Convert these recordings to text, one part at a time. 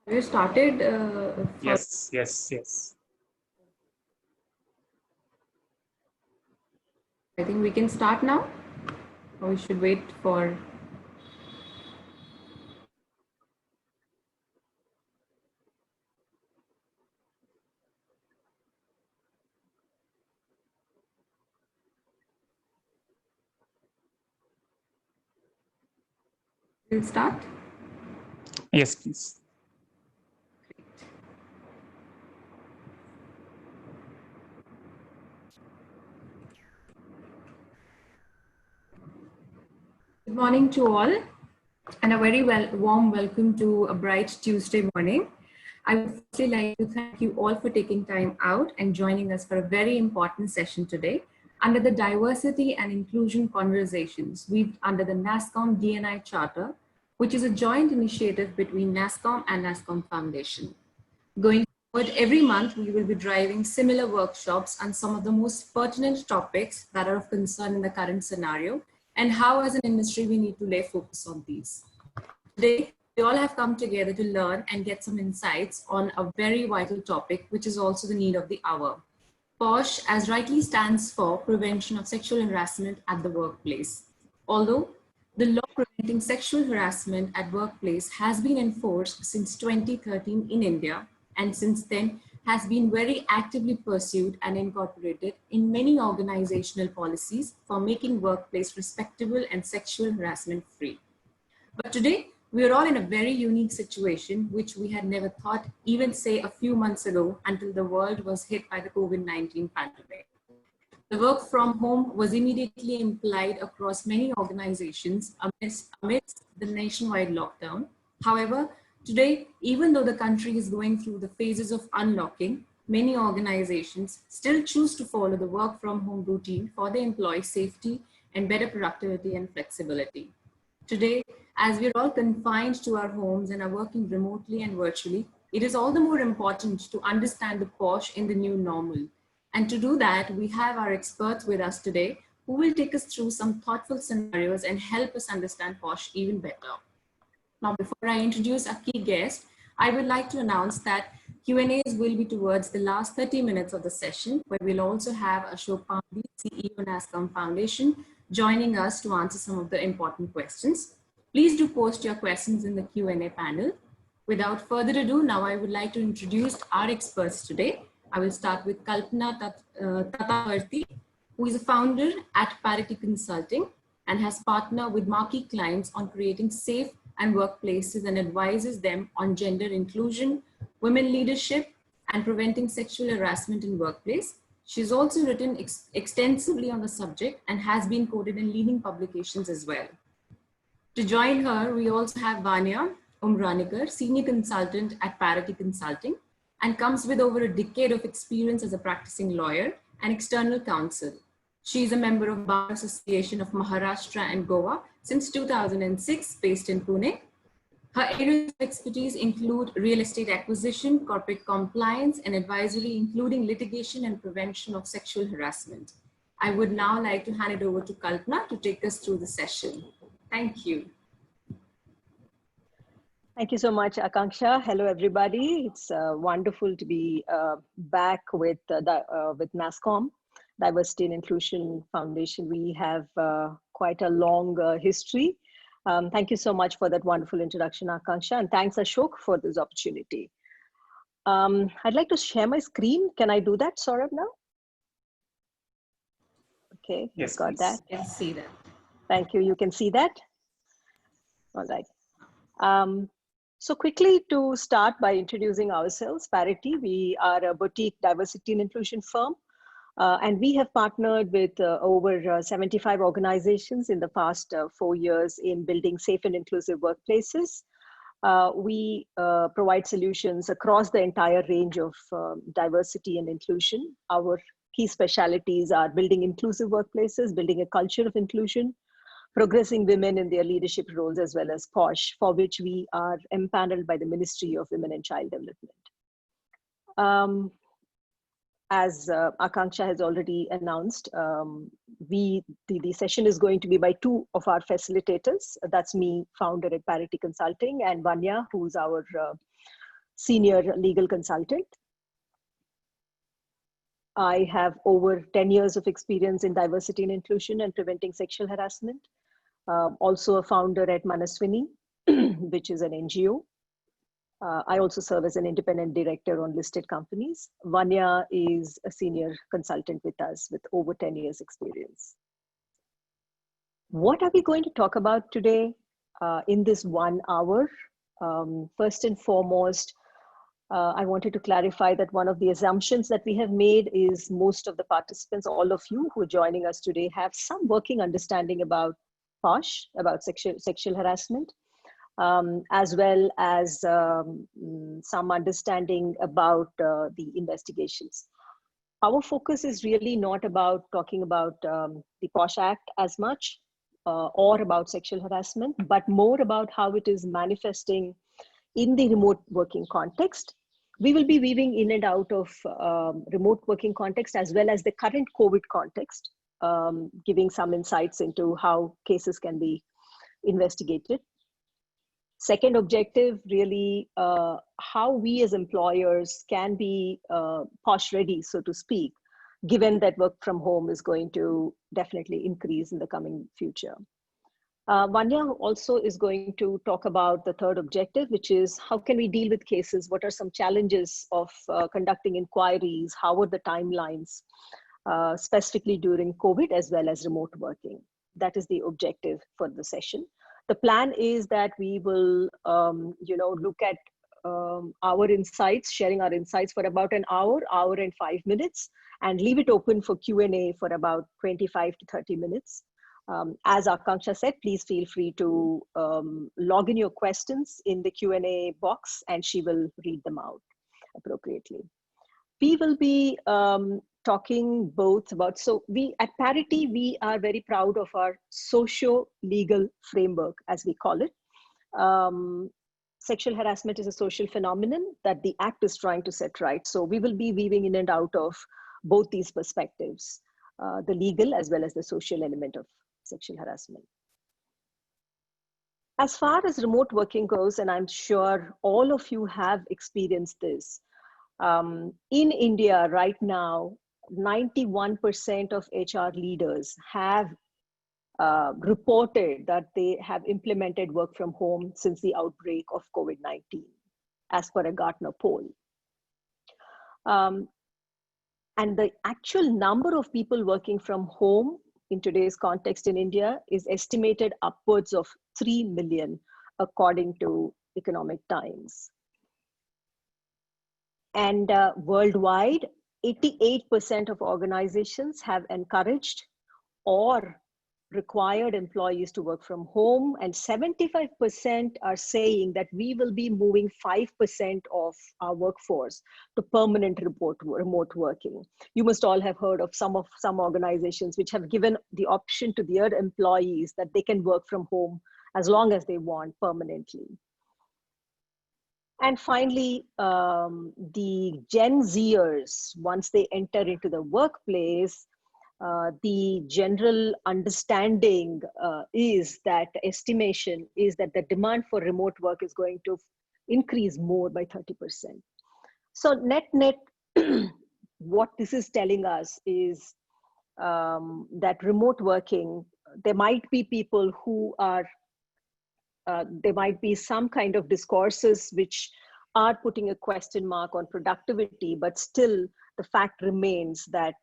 We started for. Yes, yes, yes. I think we can start now, or we should wait for. We'll start. Yes, please. Good morning to all, and a very warm welcome to a bright Tuesday morning. I would firstly like to thank you all for taking time out and joining us for a very important session today under the Diversity and Inclusion Conversations under the NASSCOM DNI Charter, which is a joint initiative between NASSCOM and NASSCOM Foundation. Going forward, every month we will be driving similar workshops on some of the most pertinent topics that are of concern in the current scenario and how as an industry we need to lay focus on these. Today, we all have come together to learn and get some insights on a very vital topic, which is also the need of the hour. POSH, as rightly stands for Prevention of Sexual Harassment at the Workplace. Although the law preventing sexual harassment at workplace has been enforced since 2013 in India, and since then has been very actively pursued and incorporated in many organizational policies for making workplace respectable and sexual harassment free. But today, we are all in a very unique situation, which we had never thought, even say a few months ago, until the world was hit by the COVID-19 pandemic. The work from home was immediately implied across many organizations amidst the nationwide lockdown. However, today, even though the country is going through the phases of unlocking, many organizations still choose to follow the work from home routine for their employee safety and better productivity and flexibility. Today, as we're all confined to our homes and are working remotely and virtually, it is all the more important to understand the POSH in the new normal. And to do that, we have our experts with us today who will take us through some thoughtful scenarios and help us understand POSH even better. Now, before I introduce our key guest, I would like to announce that Q&As will be towards the last 30 minutes of the session, where we'll also have Ashok Pandey, CEO NASSCOM Foundation, joining us to answer some of the important questions. Please do post your questions in the Q&A panel. Without further ado, now I would like to introduce our experts today. I will start with Kalpana Tatavarti, who is a founder at Parity Consulting and has partnered with marquee clients on creating safe and workplaces and advises them on gender inclusion, women leadership, and preventing sexual harassment in workplace. She's also written extensively on the subject and has been quoted in leading publications as well. To join her, we also have Vanya Umranikar, Senior Consultant at Parity Consulting, and comes with over a decade of experience as a practicing lawyer and external counsel. She is a member of Bar Association of Maharashtra and Goa since 2006, based in Pune. Her areas of expertise include real estate acquisition, corporate compliance, and advisory, including litigation and prevention of sexual harassment. I would now like to hand it over to Kalpana to take us through the session. Thank you. Thank you so much, Akanksha. Hello, everybody. It's wonderful to be back with NASSCOM, Diversity and Inclusion Foundation. We have quite a long history. Thank you so much for that wonderful introduction, Akanksha, and thanks, Ashok, for this opportunity. I'd like to share my screen. Can I do that, Saurabh, now? Okay, Yes, got please. that. Yes, see that. Thank you. You can see that? All right. So quickly to start by introducing ourselves, Parity, we are a boutique diversity and inclusion firm. And we have partnered with over 75 organizations in the past 4 years in building safe and inclusive workplaces. We provide solutions across the entire range of diversity and inclusion. Our key specialties are building inclusive workplaces, building a culture of inclusion, progressing women in their leadership roles, as well as POSH, for which we are empaneled by the Ministry of Women and Child Development. As Akanksha has already announced, the session is going to be by two of our facilitators. That's me, founder at Parity Consulting, and Vanya, who's our senior legal consultant. I have over 10 years of experience in diversity and inclusion and preventing sexual harassment. Also a founder at Manaswini, which is an NGO. I also serve as an independent director on listed companies. Vanya is a senior consultant with us with over 10 years experience. What are we going to talk about today in this 1 hour? First and foremost, I wanted to clarify that one of the assumptions that we have made is most of the participants, all of you who are joining us today, have some working understanding about POSH, about sexual harassment, as well as some understanding about the investigations. Our focus is really not about talking about the POSH Act as much or about sexual harassment, but more about how it is manifesting in the remote working context. We will be weaving in and out of remote working context as well as the current COVID context, giving some insights into how cases can be investigated. Second objective, really how we as employers can be POSH ready, so to speak, given that work from home is going to definitely increase in the coming future. Vanya also is going to talk about the third objective, which is how can we deal with cases? What are some challenges of conducting inquiries? How are the timelines, specifically during COVID as well as remote working? That is the objective for the session. The plan is that we will, look at our insights, sharing our insights for about an hour and 5 minutes, and leave it open for Q&A for about 25 to 30 minutes. As Akanksha said, please feel free to log in your questions in the Q&A box and she will read them out appropriately. We will be talking both about, so we at Parity, we are very proud of our socio-legal framework, as we call it. Sexual harassment is a social phenomenon that the Act is trying to set right. So we will be weaving in and out of both these perspectives, the legal as well as the social element of sexual harassment. As far as remote working goes, and I'm sure all of you have experienced this, in India right now, 91% of HR leaders have reported that they have implemented work from home since the outbreak of COVID-19, as per a Gartner poll. And the actual number of people working from home in today's context in India is estimated upwards of 3 million, according to Economic Times. And worldwide, 88% of organizations have encouraged or required employees to work from home, and 75% are saying that we will be moving 5% of our workforce to permanent remote working. You must all have heard of some organizations which have given the option to their employees that they can work from home as long as they want permanently. And finally, the Gen Zers, once they enter into the workplace, the general understanding is that the estimation is that the demand for remote work is going to increase more by 30%. So net, what this is telling us is that remote working, there might be people who are, there might be some kind of discourses which are putting a question mark on productivity, but still the fact remains that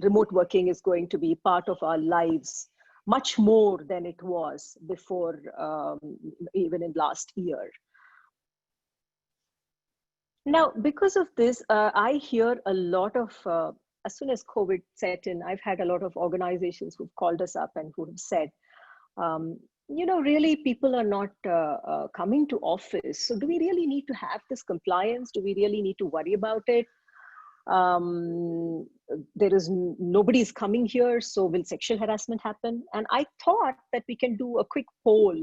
remote working is going to be part of our lives much more than it was before, even in last year. Now, because of this, I hear a lot of, as soon as COVID set in, I've had a lot of organizations who've called us up and who have said, really people are not coming to office. So do we really need to have this compliance? Do we really need to worry about it? Nobody's coming here, so will sexual harassment happen? And I thought that we can do a quick poll,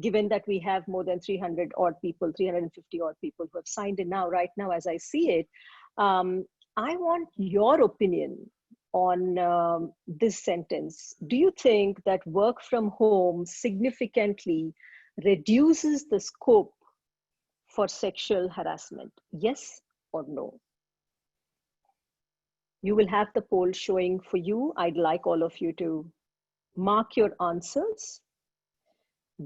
given that we have more than 300 odd people, 350 odd people who have signed in now, right now, as I see it. I want your opinion on this sentence. Do you think that work from home significantly reduces the scope for sexual harassment? Yes or no? You will have the poll showing for you. I'd like all of you to mark your answers.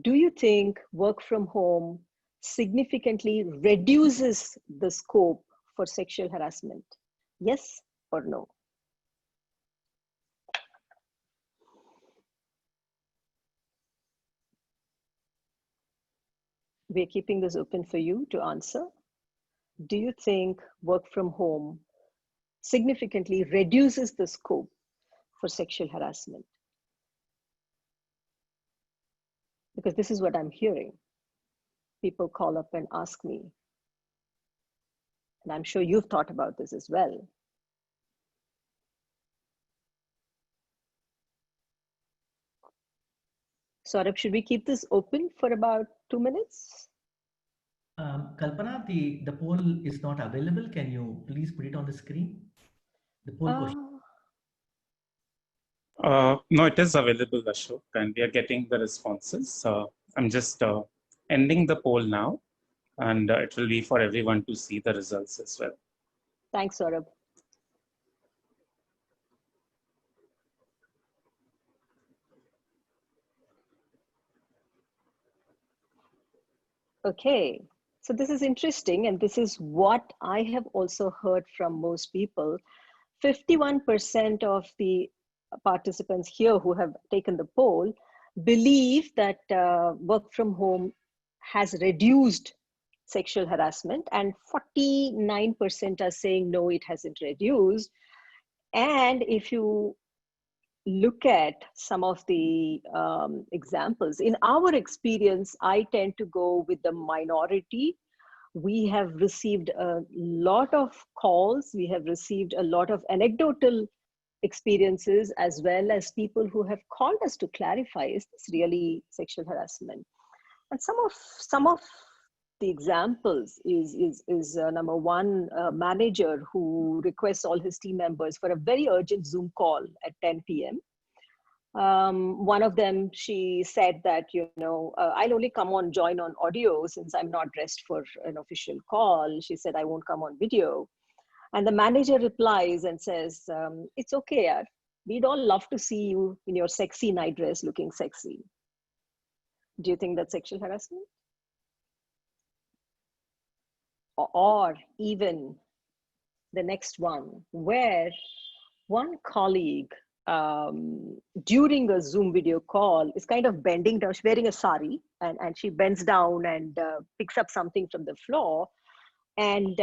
Do you think work from home significantly reduces the scope for sexual harassment? Yes or no? We're keeping this open for you to answer. Do you think work from home significantly reduces the scope for sexual harassment? Because this is what I'm hearing. People call up and ask me. And I'm sure you've thought about this as well. Saurabh, should we keep this open for about 2 minutes? Kalpana, the poll is not available. Can you please put it on the screen? The poll question. No, it is available, Ashok, and we are getting the responses. I'm just ending the poll now, and it will be for everyone to see the results as well. Thanks, Saurabh. Okay, so this is interesting, and this is what I have also heard from most people. 51% of the participants here who have taken the poll believe that work from home has reduced sexual harassment, and 49% are saying no, it hasn't reduced. And if you look at some of the examples, in our experience, I tend to go with the minority. We have received a lot of calls. We have received a lot of anecdotal experiences, as well as people who have called us to clarify, is this really sexual harassment? And some of the examples is number one, a manager who requests all his team members for a very urgent Zoom call at 10 p.m. One of them, she said that, I'll only join on audio since I'm not dressed for an official call. She said, I won't come on video. And the manager replies and says, it's okay, yaar. We'd all love to see you in your sexy night dress looking sexy. Do you think that's sexual harassment? Or even the next one, where one colleague during a Zoom video call is kind of bending down, she's wearing a sari, and she bends down and picks up something from the floor. And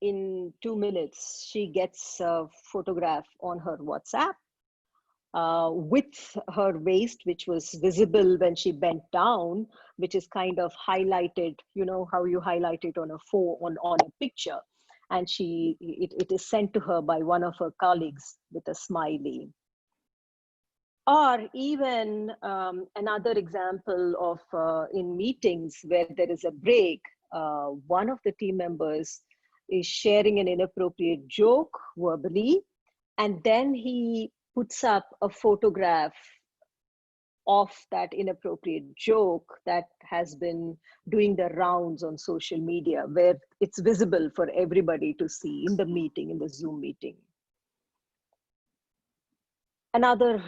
in 2 minutes, she gets a photograph on her WhatsApp with her waist, which was visible when she bent down, which is kind of highlighted, you know, how you highlight it on a picture. And it is sent to her by one of her colleagues with a smiley. Or even another example of in meetings where there is a break, one of the team members is sharing an inappropriate joke verbally, and then he puts up a photograph of that inappropriate joke that has been doing the rounds on social media, where it's visible for everybody to see in the meeting, in the Zoom meeting. Another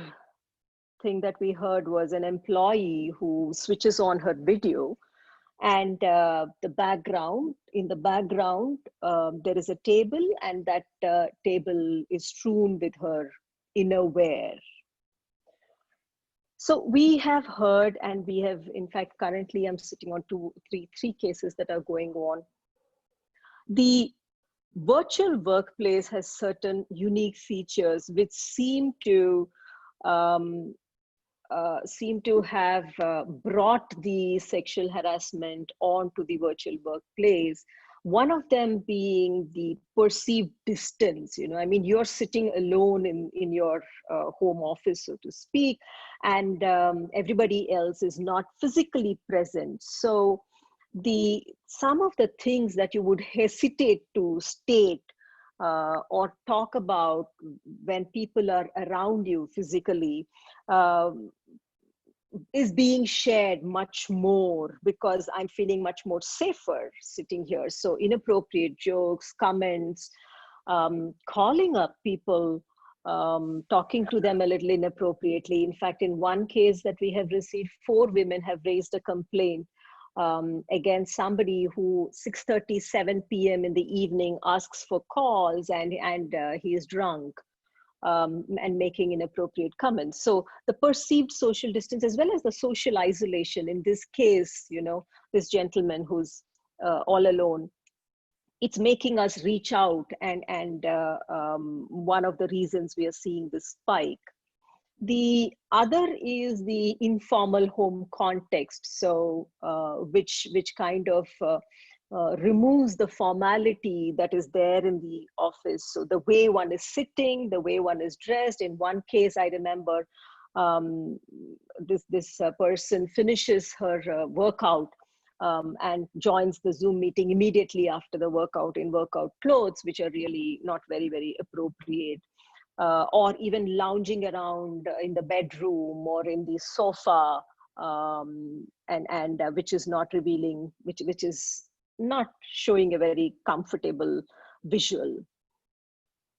thing that we heard was an employee who switches on her video, and in the background, there is a table, and that table is strewn with her innerwear. So we have heard, and we have, in fact, currently I'm sitting on three cases that are going on. The virtual workplace has certain unique features which seem to have brought the sexual harassment onto the virtual workplace. One of them being the perceived distance. You know, I mean, you're sitting alone in your home office, so to speak, and everybody else is not physically present. So some of the things that you would hesitate to state or talk about when people are around you physically, is being shared much more because I'm feeling much more safer sitting here. So inappropriate jokes, comments, calling up people, talking to them a little inappropriately. In fact, in one case that we have received, 4 women have raised a complaint against somebody who 6:30, 7 p.m. in the evening asks for calls and he is drunk. And making inappropriate comments. So the perceived social distance as well as the social isolation, in this case, you know, this gentleman who's all alone, it's making us reach out, and one of the reasons we are seeing this spike. The other is the informal home context, so which kind of removes the formality that is there in the office. So the way one is sitting, the way one is dressed. In one case, I remember this person finishes her workout and joins the Zoom meeting immediately after the workout in workout clothes, which are really not very, very appropriate. Or even lounging around in the bedroom or in the sofa, and which is not revealing, which is not showing a very comfortable visual.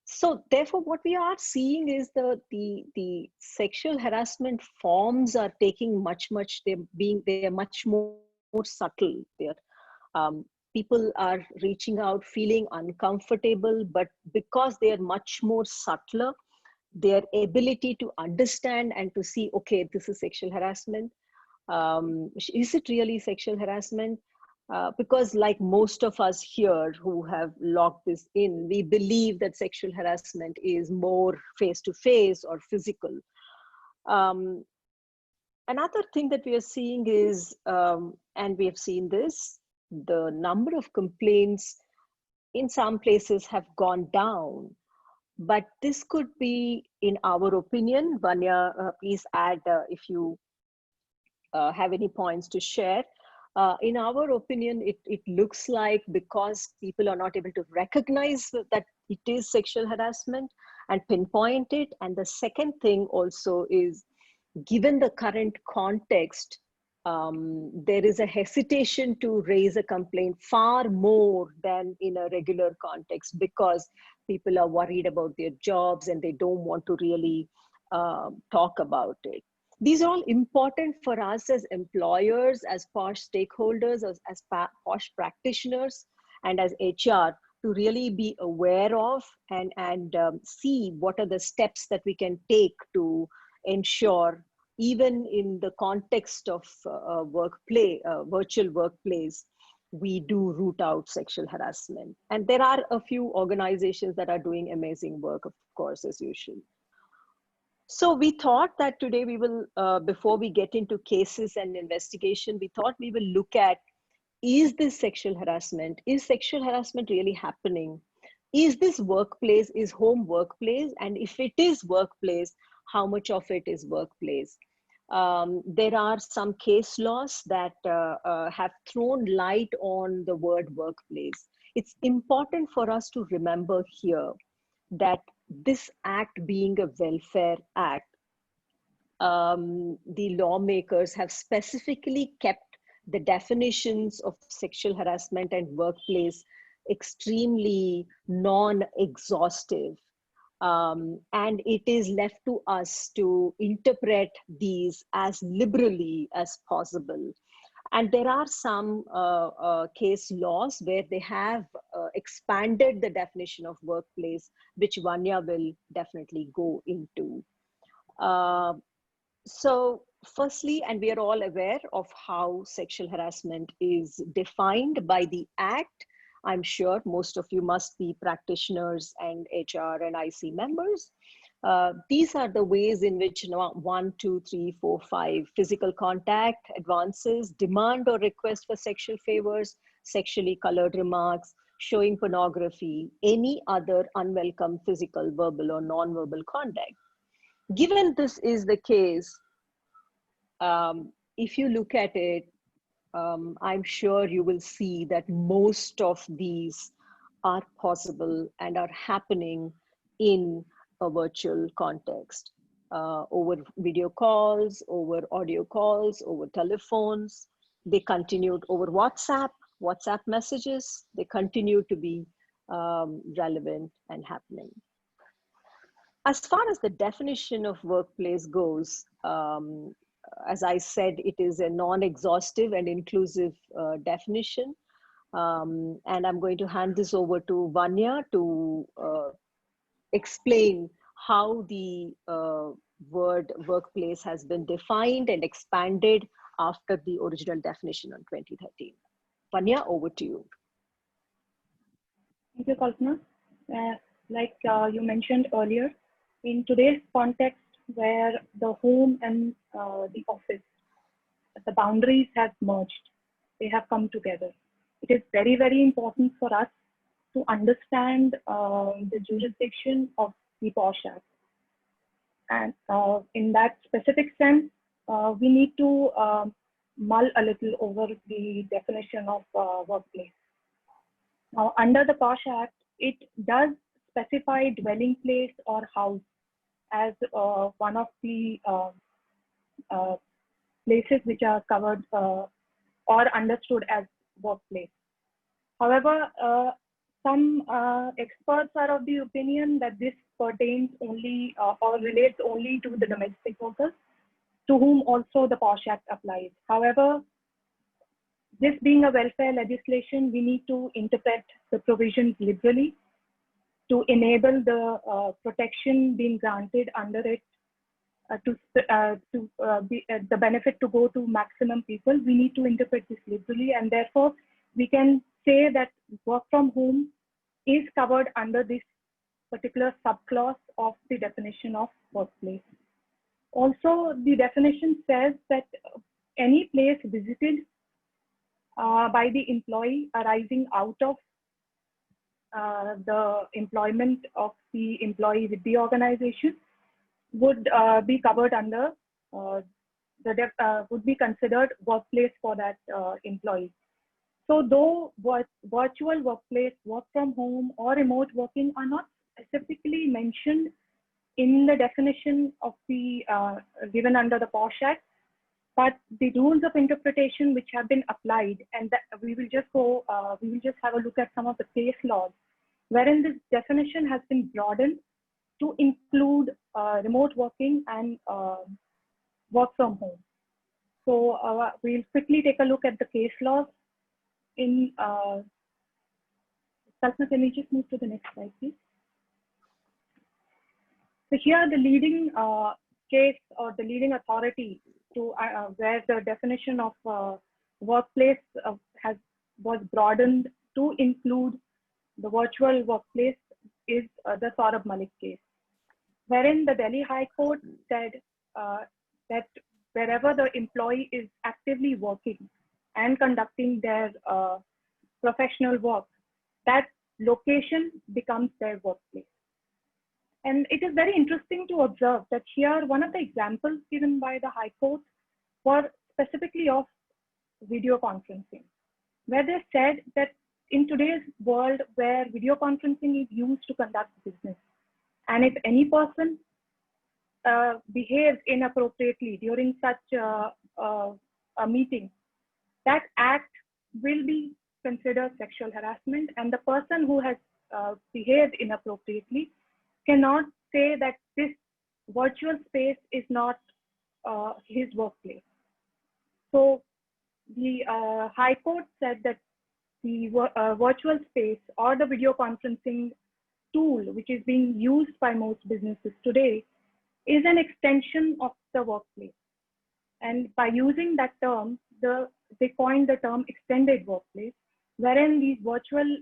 So therefore, what we are seeing is the sexual harassment forms are taking much, they are much more subtle. People are reaching out feeling uncomfortable, but because they are much more subtler, their ability to understand and to see, okay, this is sexual harassment. Is it really sexual harassment? Because like most of us here who have logged this in, we believe that sexual harassment is more face-to-face or physical. Another thing that we are seeing is, and we have seen this, the number of complaints in some places have gone down. But this could be, in our opinion, Vanya, please add if you have any points to share. In our opinion, it looks like because people are not able to recognize that it is sexual harassment and pinpoint it. And the second thing also is, given the current context, there is a hesitation to raise a complaint far more than in a regular context, because people are worried about their jobs and they don't want to really talk about it. These are all important for us as employers, as POSH stakeholders, as POSH practitioners, and as HR to really be aware of and see what are the steps that we can take to ensure, even in the context of virtual workplace, we do root out sexual harassment. And there are a few organizations that are doing amazing work, of course, as usual. So we thought that today we will, before we get into cases and investigation, we thought we will look at, is this sexual harassment? Is sexual harassment really happening? Is this workplace, is home workplace? And if it is workplace, how much of it is workplace? There are some case laws that have thrown light on the word workplace. It's important for us to remember here that this act being a welfare act, the lawmakers have specifically kept the definitions of sexual harassment and workplace extremely non-exhaustive. And it is left to us to interpret these as liberally as possible. And there are some case laws where they have expanded the definition of workplace, which Vanya will definitely go into. So firstly, and we are all aware of how sexual harassment is defined by the Act. I'm sure most of you must be practitioners and HR and IC members. These are the ways in which 1, 2, 3, 4, 5, physical contact, advances, demand or request for sexual favors, sexually colored remarks, showing pornography, any other unwelcome physical, verbal or non-verbal contact. Given this is the case, if you look at it, I'm sure you will see that most of these are possible and are happening in a virtual context. over video calls, over audio calls, over telephones. They continued over WhatsApp messages. They continue to be relevant and happening. As far as the definition of workplace goes, as I said, it is a non-exhaustive and inclusive definition. And I'm going to hand this over to Vanya to explain how the word workplace has been defined and expanded after the original definition on 2013. Vanya, over to you. Thank you, Kalpana. Like you mentioned earlier, in today's context where the home and the office, the boundaries have merged, they have come together. It is very, very important for us to understand the jurisdiction of the POSH Act. And in that specific sense, we need to mull a little over the definition of workplace. Now, under the POSH Act, it does specify dwelling place or house as one of the places which are covered or understood as workplace. However, some experts are of the opinion that this pertains only or relates only to the domestic workers, to whom also the POSH Act applies. However, this being a welfare legislation, we need to interpret the provisions liberally to enable the protection being granted under it the benefit to go to maximum people. We need to interpret this liberally, and therefore we can say that work from home is covered under this particular subclause of the definition of workplace. Also, the definition says that any place visited by the employee arising out of the employment of the employee with the organization would be covered under would be considered workplace for that employee. So though virtual workplace, work from home or remote working are not specifically mentioned in the definition of the given under the POSH Act, but the rules of interpretation which have been applied, and that we will just have a look at some of the case laws, wherein this definition has been broadened to include remote working and work from home. So we'll quickly take a look at the case laws. In Kalpana, can we just move to the next slide, please? So here the leading case or the leading authority to where the definition of workplace was broadened to include the virtual workplace is the Saurabh Malik case, wherein the Delhi High Court said that wherever the employee is actively working and conducting their professional work, that location becomes their workplace. And it is very interesting to observe that here one of the examples given by the High Court were specifically of video conferencing, where they said that in today's world where video conferencing is used to conduct business, and if any person behaves inappropriately during such a meeting, that act will be considered sexual harassment, and the person who has behaved inappropriately cannot say that this virtual space is not his workplace. So the High Court said that the virtual space or the video conferencing tool, which is being used by most businesses today, is an extension of the workplace. And by using that term, they coined the term extended workplace, wherein these virtual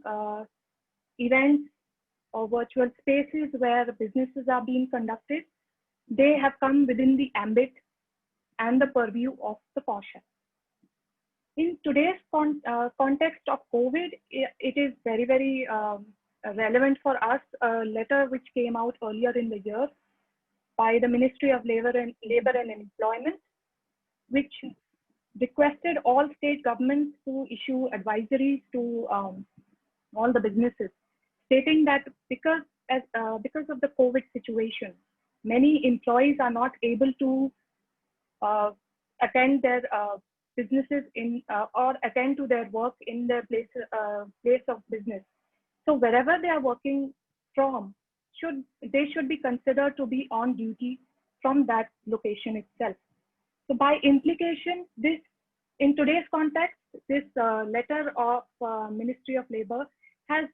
events or virtual spaces where businesses are being conducted, they have come within the ambit and the purview of the POSH Act. In today's context of COVID, it is very, very relevant for us. A letter which came out earlier in the year by the Ministry of Labor and Employment, which requested all state governments to issue advisories to all the businesses, stating that because of the COVID situation, many employees are not able to attend their businesses in or attend to their work in their place of business. So wherever they are working from, they should be considered to be on duty from that location itself. So by implication, this in today's context, this letter of Ministry of Labor has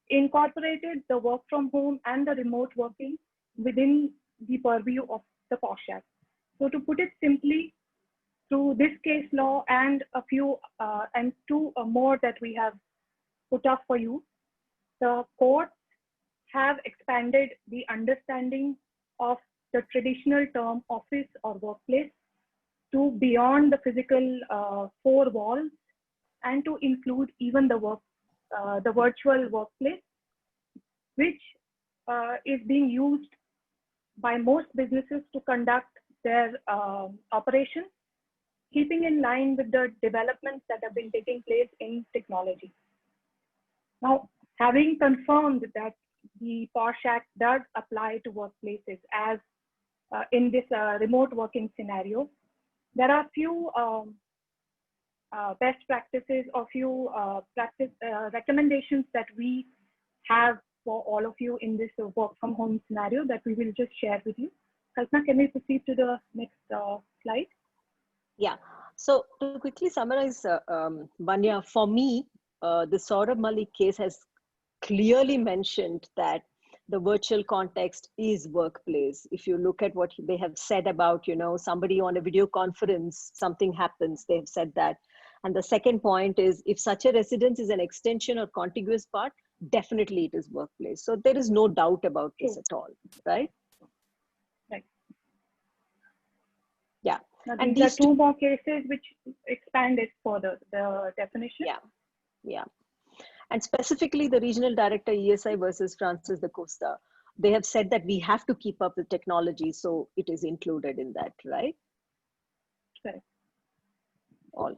incorporated the work from home and the remote working within the purview of the POSH Act. So to put it simply, through this case law and a few and two more that we have put up for you, the courts have expanded the understanding of the traditional term office or workplace to beyond the physical four walls and to include even the virtual workplace, which is being used by most businesses to conduct their operations, keeping in line with the developments that have been taking place in technology. Now, having confirmed that the POSH Act does apply to workplaces as in this remote working scenario, there are few best practices or few recommendations that we have for all of you in this work from home scenario that we will just share with you. Kalpana, can we proceed to the next slide? Yeah. So to quickly summarize, Vanya, for me, the Saurabh Malik case has clearly mentioned that the virtual context is workplace. If you look at what they have said about, somebody on a video conference, something happens, they've said that. And the second point is, if such a residence is an extension or contiguous part, definitely it is workplace. So there is no doubt about this at all, right? Right. Yeah. Now, and these are two more cases which expand it further, the definition. Yeah. Yeah. And specifically the regional director ESI versus Francis da Costa, they have said that we have to keep up with technology. So it is included in that, right? Correct. All right.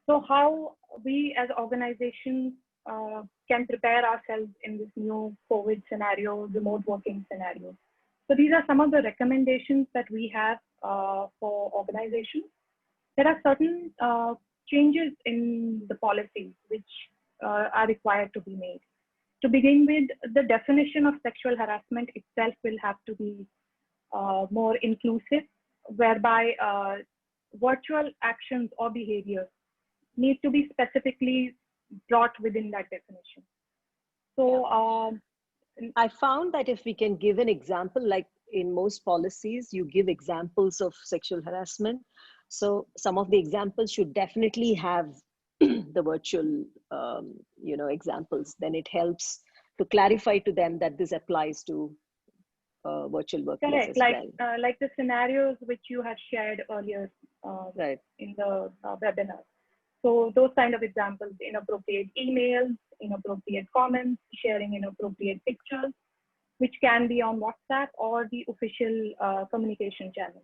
So how we as organizations can prepare ourselves in this new COVID scenario, remote working scenario. So these are some of the recommendations that we have for organizations. There are certain changes in the policy which are required to be made. To begin with, the definition of sexual harassment itself will have to be more inclusive, whereby virtual actions or behaviors need to be specifically brought within that definition. So I found that if we can give an example, like in most policies, you give examples of sexual harassment. So some of the examples should definitely have the virtual, examples. Then it helps to clarify to them that this applies to virtual workplace. Correct, as well. Like the scenarios which you had shared earlier Right. in the webinar. So those kind of examples: inappropriate emails, inappropriate comments, sharing inappropriate pictures, which can be on WhatsApp or the official communication channel.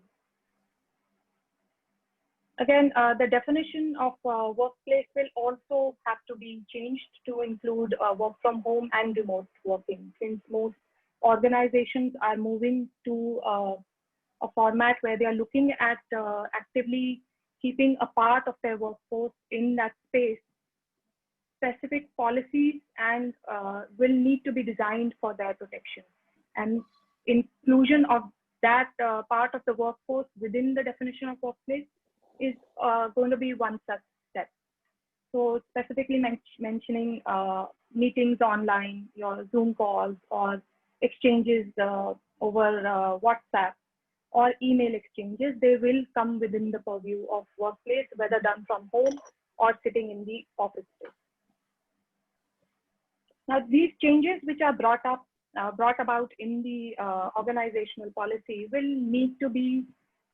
Again, the definition of workplace will also have to be changed to include work from home and remote working, since most organizations are moving to a format where they are looking at actively keeping a part of their workforce in that space. Specific policies and will need to be designed for their protection, and inclusion of that part of the workforce within the definition of workplace is going to be one such step. So specifically mentioning meetings online, your Zoom calls or exchanges over WhatsApp or email exchanges, they will come within the purview of workplace, whether done from home or sitting in the office space. Now, these changes which are brought about in the organizational policy will need to be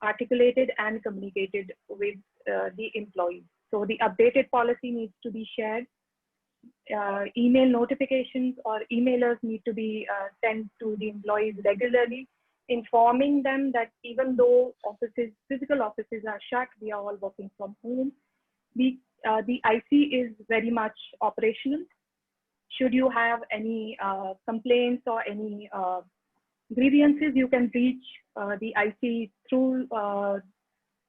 articulated and communicated with the employees. So the updated policy needs to be shared. Email notifications or emailers need to be sent to the employees regularly, informing them that even though physical offices are shut, we are all working from home. The IC is very much operational. Should you have any complaints or any grievances, you can reach the IC through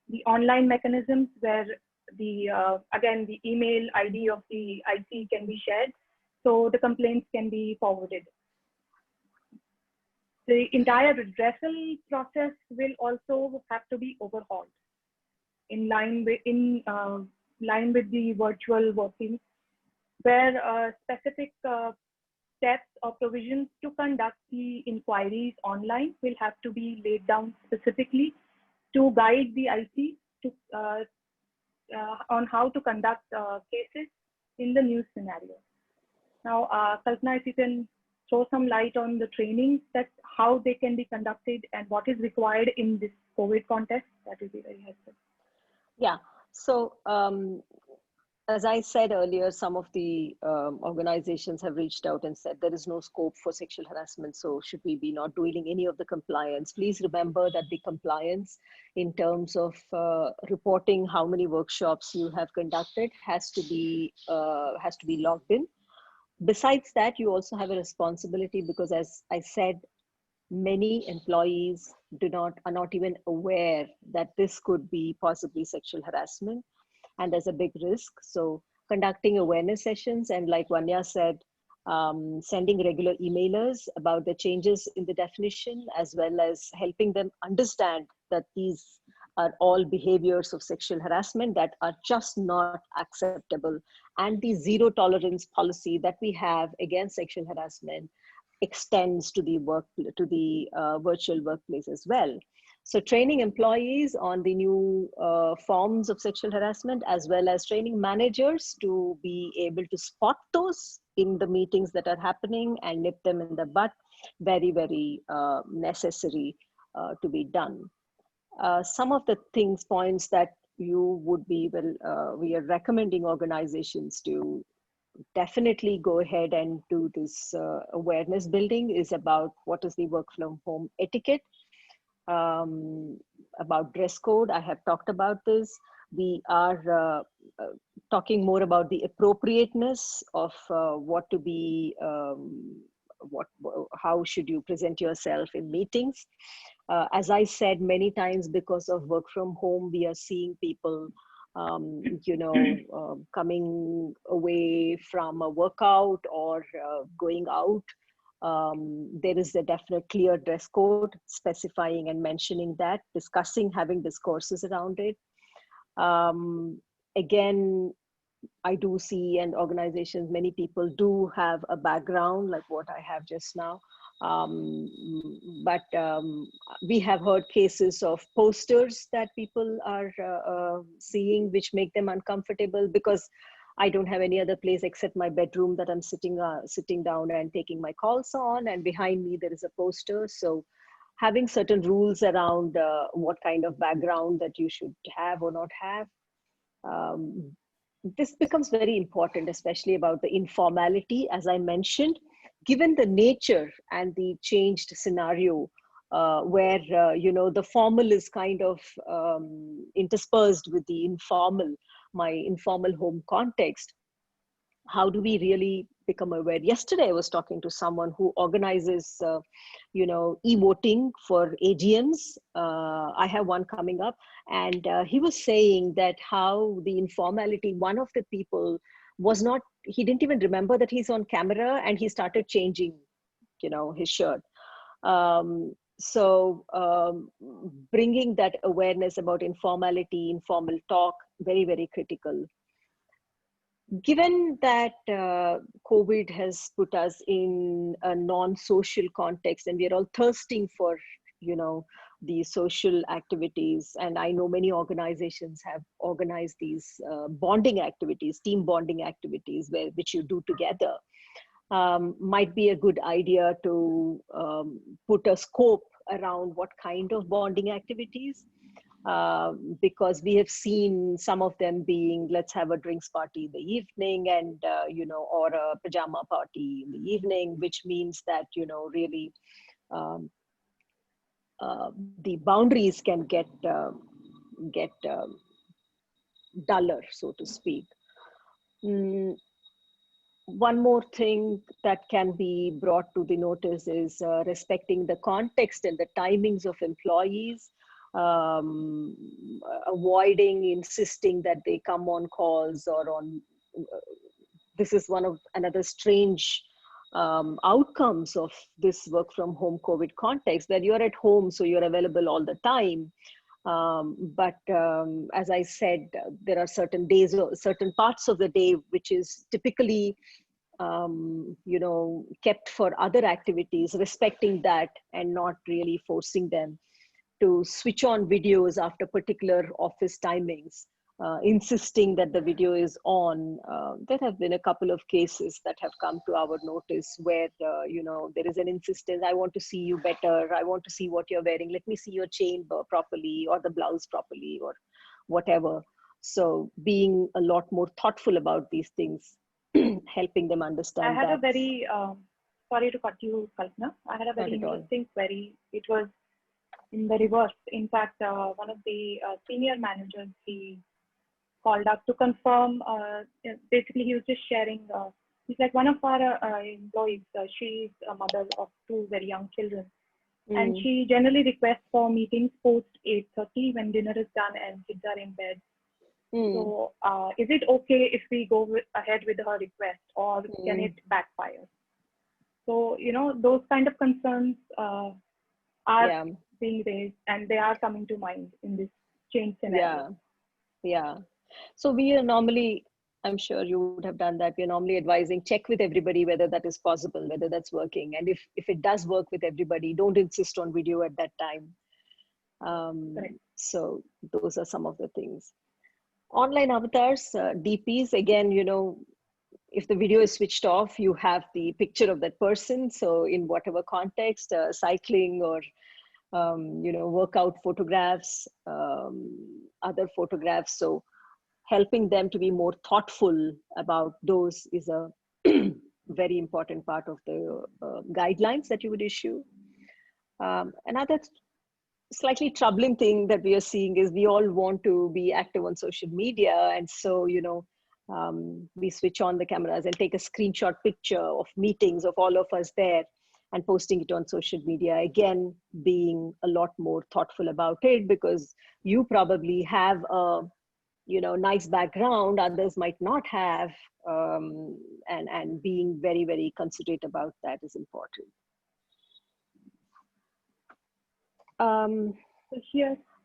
the online mechanisms where again, the email ID of the IC can be shared, so the complaints can be forwarded. The entire redressal process will also have to be overhauled in line with the virtual working, where specific steps or provisions to conduct the inquiries online will have to be laid down specifically to guide the IC to, on how to conduct cases in the new scenario. Now, Kalpana, if you can throw some light on the training, that how they can be conducted and what is required in this COVID context, that will be very helpful. Yeah, so as I said earlier, some of the organizations have reached out and said there is no scope for sexual harassment, so should we be not doing any of the compliance? Please remember that the compliance in terms of reporting how many workshops you have conducted has to be logged in. Besides that, you also have a responsibility, because as I said, many employees are not even aware that this could be possibly sexual harassment, and there's a big risk. So conducting awareness sessions, and like Vanya said, sending regular emailers about the changes in the definition, as well as helping them understand that these are all behaviors of sexual harassment that are just not acceptable. And the zero tolerance policy that we have against sexual harassment extends to the virtual workplace as well. So training employees on the new forms of sexual harassment, as well as training managers to be able to spot those in the meetings that are happening and nip them in the bud, very, very necessary to be done. Some of the points that you would be, we are recommending organizations to definitely go ahead and do this awareness building is about what is the work from home etiquette, about dress code. I have talked about this. We are talking more about the appropriateness of what to be, how should you present yourself in meetings. As I said many times, because of work from home, we are seeing people coming away from a workout or going out. There is a definite clear dress code specifying and mentioning that, having discourses around it. Again, I do see, and organizations, many people do have a background like what I have just now. But we have heard cases of posters that people are seeing, which make them uncomfortable, because I don't have any other place except my bedroom that I'm sitting down and taking my calls on, and behind me there is a poster. So having certain rules around what kind of background that you should have or not have, this becomes very important, especially about the informality, as I mentioned, given the nature and the changed scenario where, the formal is kind of interspersed with the informal, my informal home context. How do we really become aware? Yesterday, I was talking to someone who organizes, e-voting for AGMs. I have one coming up, and he was saying that how the informality, one of the people he didn't even remember that he's on camera, and he started changing, his shirt. So bringing that awareness about informality, informal talk, very, very critical. Given that COVID has put us in a non-social context, and we are all thirsting for, the social activities, and I know many organizations have organized these bonding activities, team bonding activities, which you do together, might be a good idea to put a scope around what kind of bonding activities. Because we have seen some of them being, let's have a drinks party in the evening, and or a pajama party in the evening, which means that really the boundaries can get duller, so to speak. one more thing that can be brought to the notice is respecting the context and the timings of employees, avoiding insisting that they come on calls or on. This is one of another strange outcomes of this work from home COVID context, that you're at home, so you're available all the time. But as I said, there are certain days or certain parts of the day which is typically kept for other activities, respecting that and not really forcing them to switch on videos after particular office timings, insisting that the video is on. There have been a couple of cases that have come to our notice where, there is an insistence, I want to see you better, I want to see what you're wearing, let me see your chain properly or the blouse properly or whatever. So being a lot more thoughtful about these things, helping them understand. I had a very, sorry to cut you, Kalpana. I had a very interesting query. It was in the reverse. In fact, one of the senior managers, he called up to confirm. Basically, he was just sharing. He's like, one of our employees, she's a mother of 2 very young children. And she generally requests for meetings post 8:30 when dinner is done and kids are in bed. So is it okay if we go ahead with her request, or can it backfire? So, those kind of concerns are being raised, and they are coming to mind in this change scenario. Yeah. So we are normally, I'm sure you would have done that. We're normally advising, check with everybody whether that is possible, whether that's working. And if it does work with everybody, don't insist on video at that time. So those are some of the things. Online avatars, DPs, again, if the video is switched off, you have the picture of that person. So in whatever context, cycling or, workout photographs, other photographs. So helping them to be more thoughtful about those is a very important part of the guidelines that you would issue. Another slightly troubling thing that we are seeing is we all want to be active on social media. And so, we switch on the cameras and take a screenshot picture of meetings of all of us there and posting it on social media. Again, being a lot more thoughtful about it, because you probably have a nice background, others might not have, and being very, very considerate about that is important.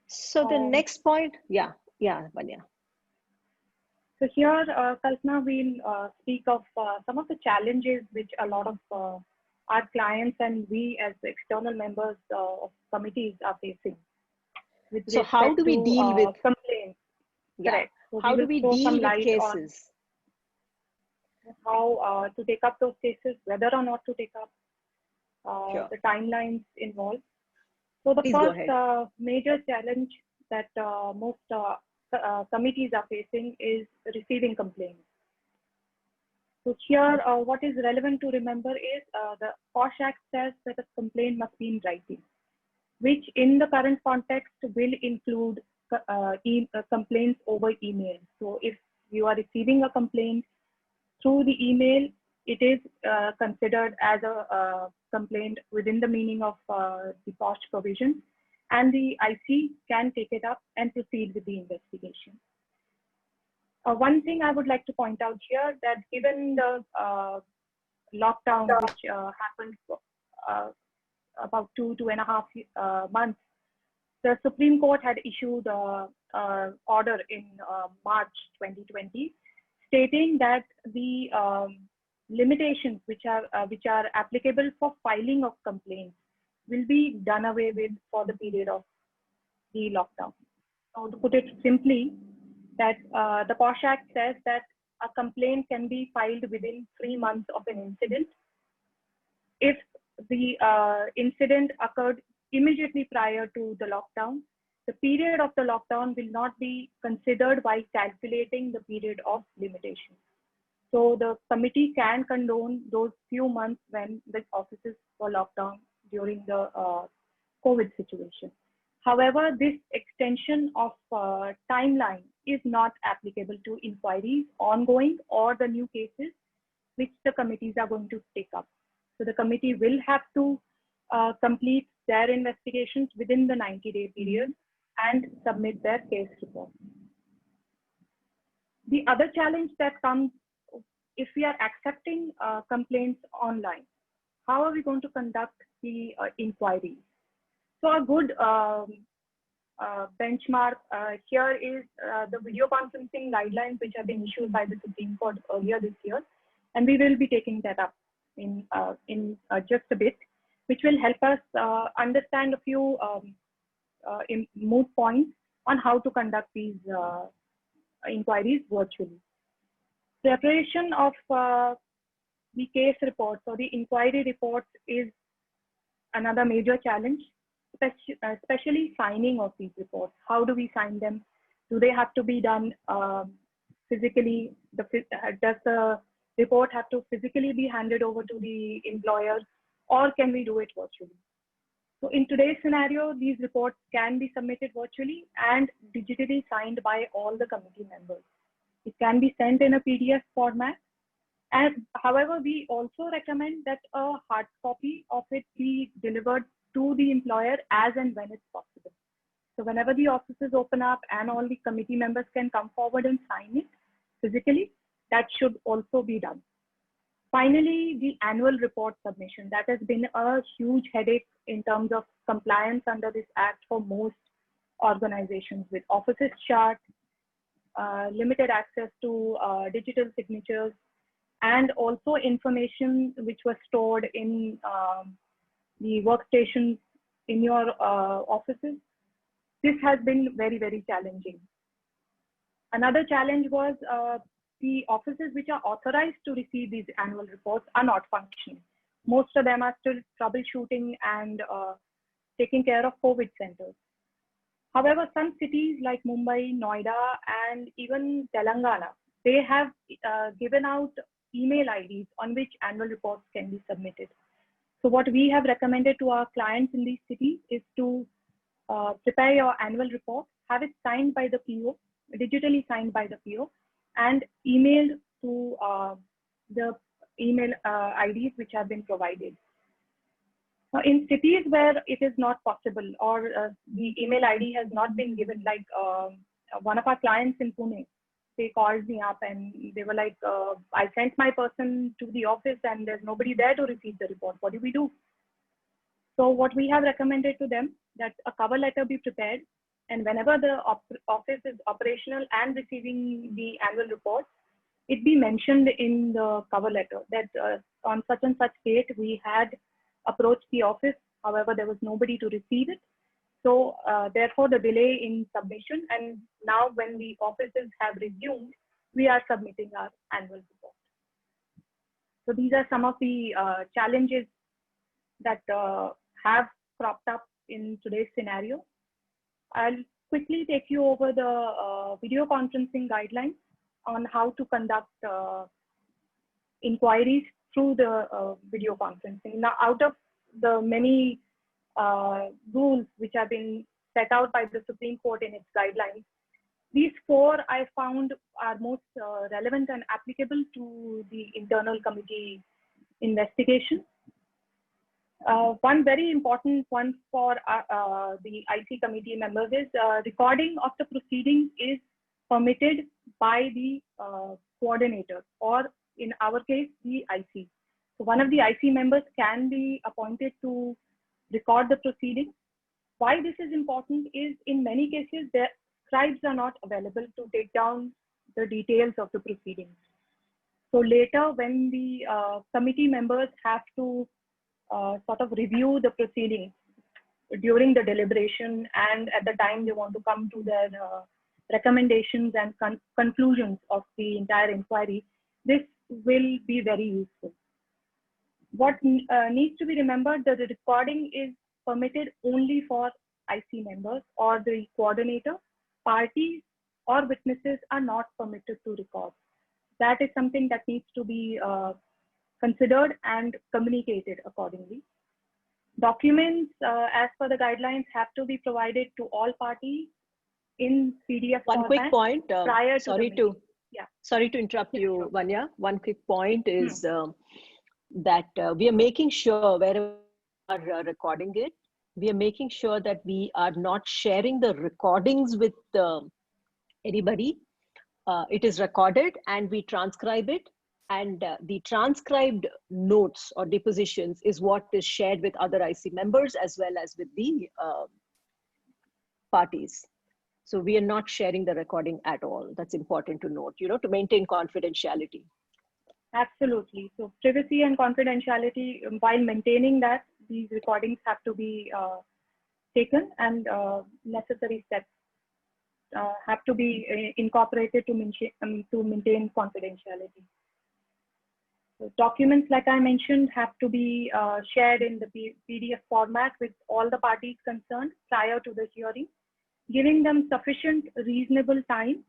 So the next point, Vanya. So here, Kalpana, we'll speak of some of the challenges which a lot of our clients and we as external members of committees are facing. So how do we deal with complaints? Correct. So how do we deal with cases? How to take up those cases, whether or not to take up, the timelines involved. So the first major challenge that most committees are facing is receiving complaints. So here, what is relevant to remember is the POSH Act says that a complaint must be in writing, which in the current context will include complaints over email. So if you are receiving a complaint through the email, it is considered as a complaint within the meaning of the POSH provision, and the IC can take it up and proceed with the investigation. One thing I would like to point out here, that given the lockdown which happened about 2.5 months, the Supreme Court had issued an order in March 2020 stating that the limitations which are applicable for filing of complaints will be done away with for the period of the lockdown. So to put it simply, that the POSH Act says that a complaint can be filed within 3 months of an incident if the incident occurred immediately prior to the lockdown. The period of the lockdown will not be considered while calculating the period of limitation. So the committee can condone those few months when the offices were locked down during the COVID situation. However, this extension of timeline is not applicable to inquiries ongoing or the new cases, which the committees are going to take up. So the committee will have to complete their investigations within the 90-day period and submit their case report. The other challenge that comes if we are accepting complaints online, how are we going to conduct the inquiries? So a good benchmark here is the video conferencing guidelines, which have been issued by the Supreme Court earlier this year. And we will be taking that up in just a bit, which will help us understand a few moot points on how to conduct these inquiries virtually. Preparation of the case reports or the inquiry reports is another major challenge, especially signing of these reports. How do we sign them? Do they have to be done physically? Does the report have to physically be handed over to the employer, or can we do it virtually? So in today's scenario, these reports can be submitted virtually and digitally signed by all the committee members. It can be sent in a PDF format. And however, we also recommend that a hard copy of it be delivered to the employer as and when it's possible. So whenever the offices open up and all the committee members can come forward and sign it physically, that should also be done. Finally, the annual report submission. That has been a huge headache in terms of compliance under this act for most organizations, with offices shut, limited access to digital signatures, and also information which was stored in the workstations in your offices. This has been very, very challenging. Another challenge was the offices which are authorized to receive these annual reports are not functioning. Most of them are still troubleshooting and taking care of COVID centers. However, some cities like Mumbai, Noida, and even Telangana, they have given out email IDs on which annual reports can be submitted. So what we have recommended to our clients in these cities is to prepare your annual report, have it signed by the PO, digitally signed by the PO, and emailed to the email IDs which have been provided. Now, in cities where it is not possible or the email ID has not been given, like one of our clients in Pune, they called me up and they were like, I sent my person to the office and there's nobody there to receive the report. What do we do? So what we have recommended to them, that a cover letter be prepared, and whenever the office is operational and receiving the annual report, it be mentioned in the cover letter that on such and such date we had approached the office, however there was nobody to receive it. So therefore the delay in submission, and now when the offices have resumed, we are submitting our annual report. So these are some of the challenges that have cropped up in today's scenario. I'll quickly take you over the video conferencing guidelines on how to conduct inquiries through the video conferencing. Now, out of the many rules which have been set out by the Supreme Court in its guidelines, these four I found are most relevant and applicable to the internal committee investigation. One very important one for the IC committee members is recording of the proceedings is permitted by the coordinator, or in our case, the IC. So one of the IC members can be appointed to record the proceedings. Why this is important is, in many cases, the scribes are not available to take down the details of the proceedings. So later, when the committee members have to sort of review the proceedings during the deliberation, and at the time they want to come to their recommendations and conclusions of the entire inquiry, this will be very useful. What needs to be remembered, that the recording is permitted only for IC members or the coordinator. Parties or witnesses are not permitted to record. That is something that needs to be considered and communicated accordingly. Documents, as per the guidelines, have to be provided to all parties in PDF One format quick point. prior to Sorry the to meeting. Sorry to interrupt Yeah, you, sure. Vanya. One quick point is that we are making sure wherever we are recording it, we are making sure that we are not sharing the recordings with anybody. It is recorded and we transcribe it. And the transcribed notes or depositions is what is shared with other IC members as well as with the parties. So we are not sharing the recording at all. That's important to note, you know, to maintain confidentiality. Absolutely. So privacy and confidentiality, while maintaining that, these recordings have to be taken, and necessary steps have to be incorporated to maintain confidentiality. So documents, like I mentioned, have to be shared in the PDF format with all the parties concerned prior to the hearing, giving them sufficient reasonable time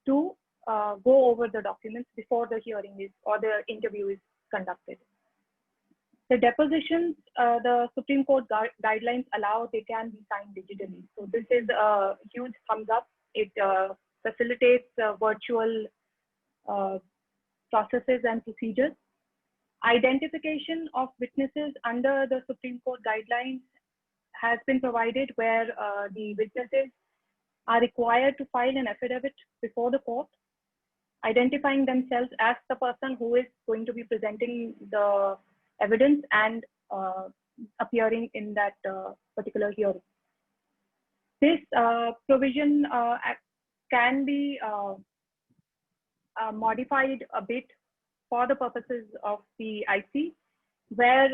to go over the documents before the hearing is or the interview is conducted. The depositions, the Supreme Court guidelines allow they can be signed digitally. So this is a huge thumbs up. It facilitates virtual processes and procedures. Identification of witnesses under the Supreme Court guidelines has been provided, where the witnesses are required to file an affidavit before the court, identifying themselves as the person who is going to be presenting the evidence and appearing in that particular hearing. This provision can be modified a bit for the purposes of the IC, where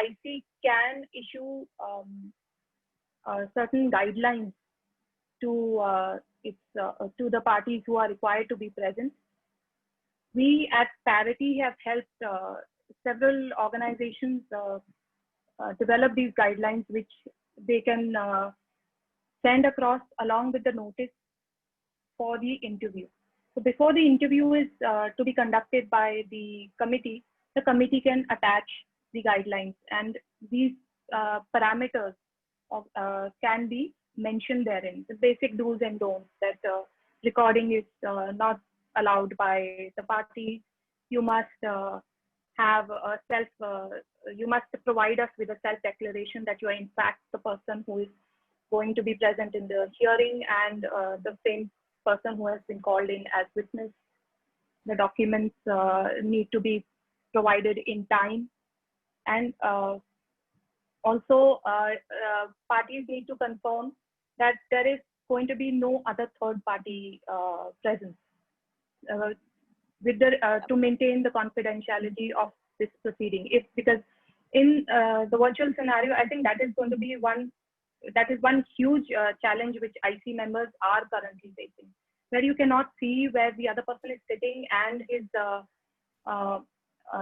IC can issue certain guidelines to to the parties who are required to be present. We at Parity have helped several organizations develop these guidelines, which they can send across along with the notice for the interview. So before the interview is to be conducted by the committee can attach the guidelines, and these parameters of, can be mentioned therein. The basic do's and don'ts, that recording is not allowed by the party. You must have a you must provide us with a self-declaration that you are in fact the person who is going to be present in the hearing, and the same person who has been called in as witness. The documents need to be provided in time, and also parties need to confirm that there is going to be no other third party presence with the to maintain the confidentiality of this proceeding. Because in the virtual scenario, I think that is going to be one huge challenge which IC members are currently facing, where you cannot see where the other person is sitting and his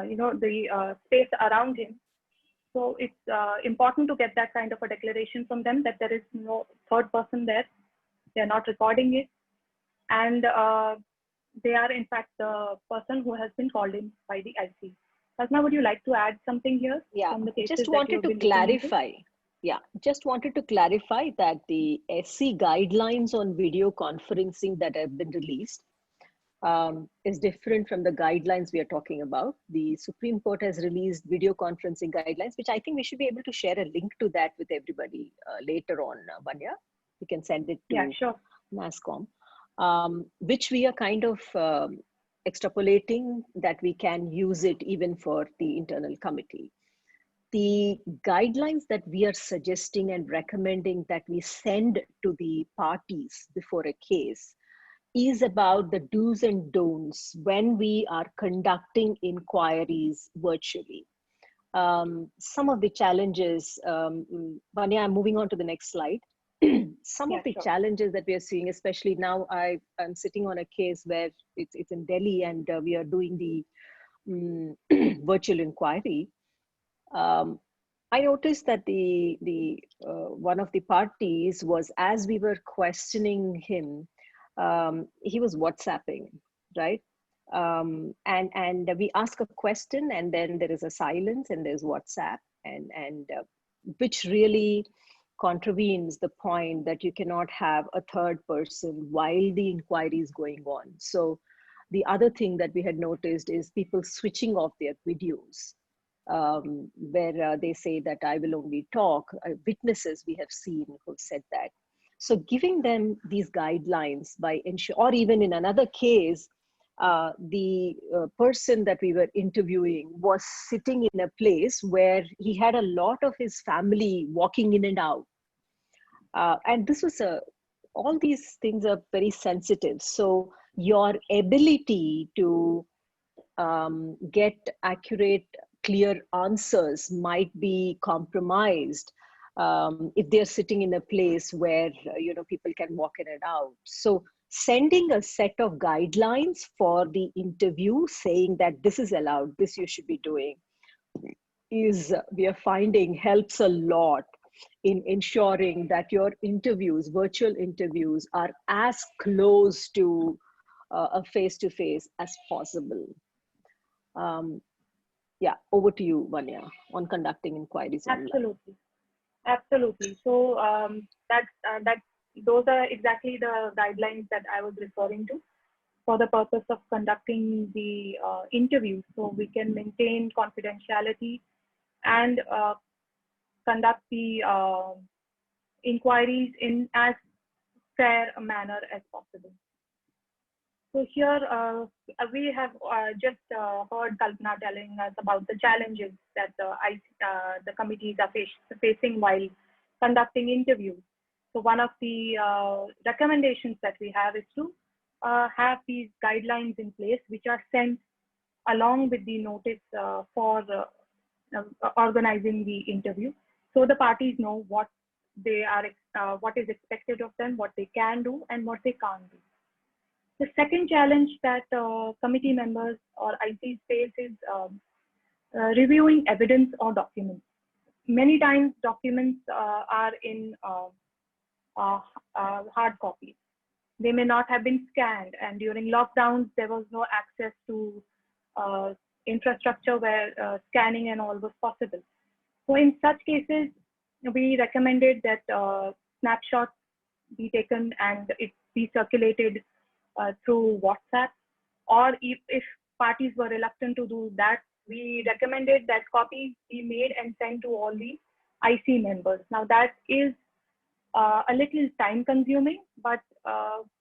you know, the space around him. So it's important to get that kind of a declaration from them that there is no third person there. They're not recording it, and they are in fact the person who has been called in by the IC. Hasna, would you like to add something here? Yeah, from the cases just that wanted to clarify. Yeah, just wanted to clarify that the SC guidelines on video conferencing that have been released is different from the guidelines we are talking about. The Supreme Court has released video conferencing guidelines, which I think we should be able to share a link to that with everybody later on, Vanya. We can send it to sure. NASSCOM, which we are kind of extrapolating that we can use it even for the internal committee. The guidelines that we are suggesting and recommending that we send to the parties before a case is about the do's and don'ts when we are conducting inquiries virtually. Some of the challenges, Vanya, I'm moving on to the next slide. Some of the challenges that we are seeing, especially now, I'm sitting on a case where it's in Delhi, and we are doing the virtual inquiry. I noticed that the one of the parties was, as we were questioning him, he was WhatsApping, right? And we ask a question, and then there is a silence, and there's WhatsApp, and which really contravenes the point that you cannot have a third person while the inquiry is going on. So The other thing that we had noticed is people switching off their videos, where they say that I will only talk. Witnesses we have seen who've said that. So giving them these guidelines by or even in another case, the person that we were interviewing was sitting in a place where he had a lot of his family walking in and out. And this was all these things are very sensitive. So your ability to get accurate, clear answers might be compromised if they're sitting in a place where people can walk in and out. So sending a set of guidelines for the interview saying that this is allowed, this you should be doing, is we are finding helps a lot in ensuring that your interviews, virtual interviews, are as close to a face-to-face as possible. Yeah, over to you, Vanya, on conducting inquiries online. Absolutely, absolutely. So those are exactly the guidelines that I was referring to for the purpose of conducting the interview, so we can maintain confidentiality and conduct the inquiries in as fair a manner as possible. So here we have just heard Kalpana telling us about the challenges that the committees are facing while conducting interviews. So one of the recommendations that we have is to have these guidelines in place, which are sent along with the notice for organizing the interview, so the parties know what they are, what is expected of them, what they can do, and what they can't do. The second challenge that committee members or ICs face is reviewing evidence or documents. Many times documents are in hard copies. They may not have been scanned, and during lockdowns, there was no access to infrastructure where scanning and all was possible. So in such cases, we recommended that snapshots be taken and it be circulated through WhatsApp, or if parties were reluctant to do that, we recommended that copies be made and sent to all the IC members. Now that is a little time consuming, but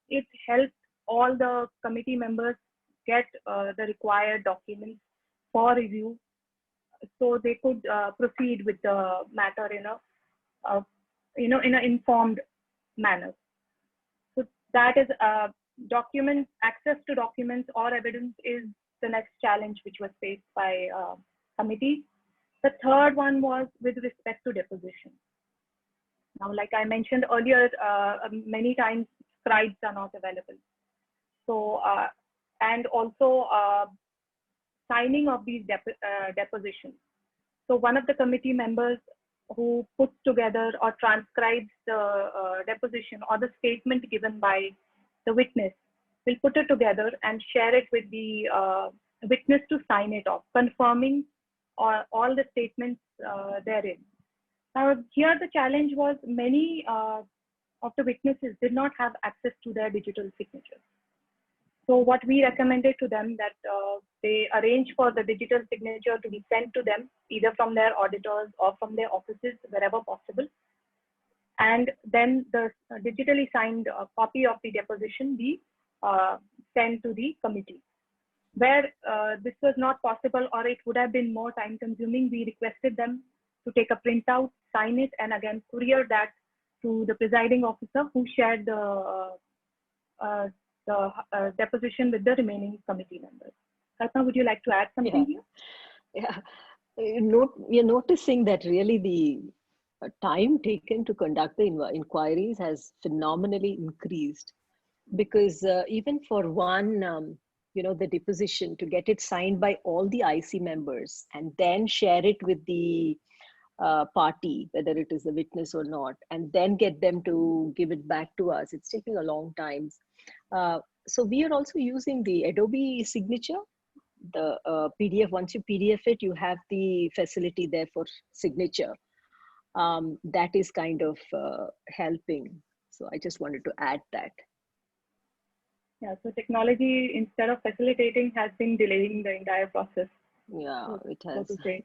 it helps all the committee members get the required documents for review, so they could proceed with the matter in an informed manner. So that is access to documents or evidence is the next challenge which was faced by committees. The third one was with respect to deposition. Now, like I mentioned earlier, many times scribes are not available. So, and also signing of these depositions. So one of the committee members who puts together or transcribes the deposition or the statement given by the witness will put it together and share it with the witness to sign it off, confirming all the statements therein. Now, here the challenge was many of the witnesses did not have access to their digital signatures. So what we recommended to them that they arrange for the digital signature to be sent to them either from their auditors or from their offices wherever possible. And then the digitally signed copy of the deposition be sent to the committee. Where this was not possible or it would have been more time consuming, we requested them to take a printout, sign it, and again courier that to the presiding officer who shared the deposition with the remaining committee members. Kalpana, would you like to add something here? Yeah, we are noticing that really the time taken to conduct the inquiries has phenomenally increased, because even for one, the deposition, to get it signed by all the IC members and then share it with the party, whether it is the witness or not, and then get them to give it back to us, it's taking a long time. So we are also using the Adobe signature, the PDF. Once you PDF it, you have the facility there for signature. That is kind of helping. So I just wanted to add that. Yeah, so technology, instead of facilitating, has been delaying the entire process, Yeah, it so has. to say.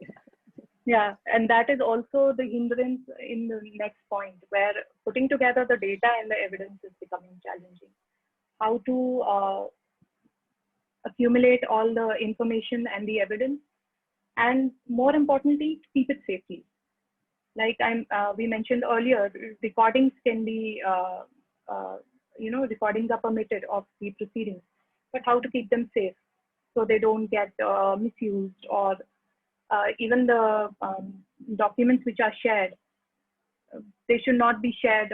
Yeah, and that is also the hindrance in the next point, where putting together the data and the evidence is becoming challenging. How to accumulate all the information and the evidence, and more importantly, keep it safely. Like we mentioned earlier, recordings can be, recordings are permitted of the proceedings, but how to keep them safe so they don't get misused, or even the documents which are shared, they should not be shared,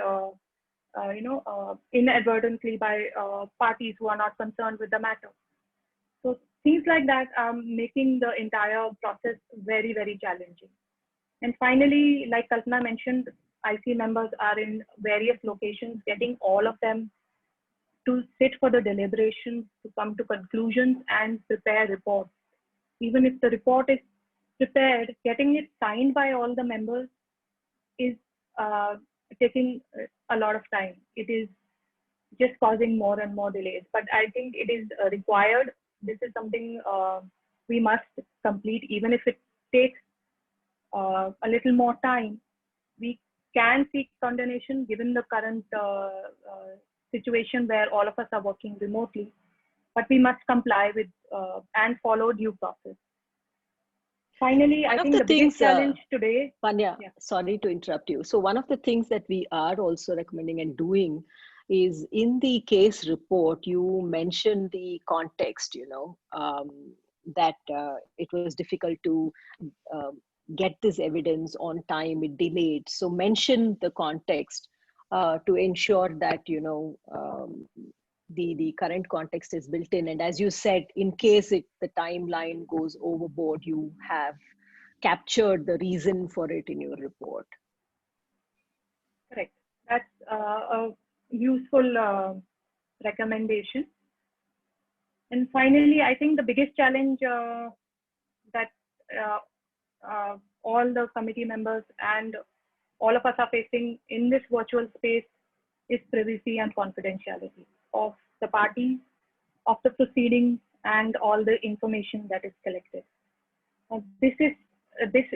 inadvertently by parties who are not concerned with the matter. So things like that are making the entire process very, very challenging. And finally, like Kalpana mentioned, IC members are in various locations, getting all of them to sit for the deliberations, to come to conclusions and prepare reports. Even if the report is prepared, getting it signed by all the members is taking a lot of time. It is just causing more and more delays. But I think it is required. This is something we must complete, even if it takes a little more time. We can seek condonation given the current situation where all of us are working remotely, but we must comply with and follow due process. Finally, One I of think the the biggest things, challenge today. Panya, Yeah. sorry to interrupt you. So one of the things that we are also recommending and doing is, in the case report, you mentioned the context, that it was difficult to get this evidence on time, it delayed. So mention the context to ensure that, the current context is built in. And as you said, in case the timeline goes overboard, you have captured the reason for it in your report. Correct. That's a useful recommendation. And finally, I think the biggest challenge that all the committee members and all of us are facing in this virtual space is privacy and confidentiality of the parties, of the proceedings, and all the information that is collected. This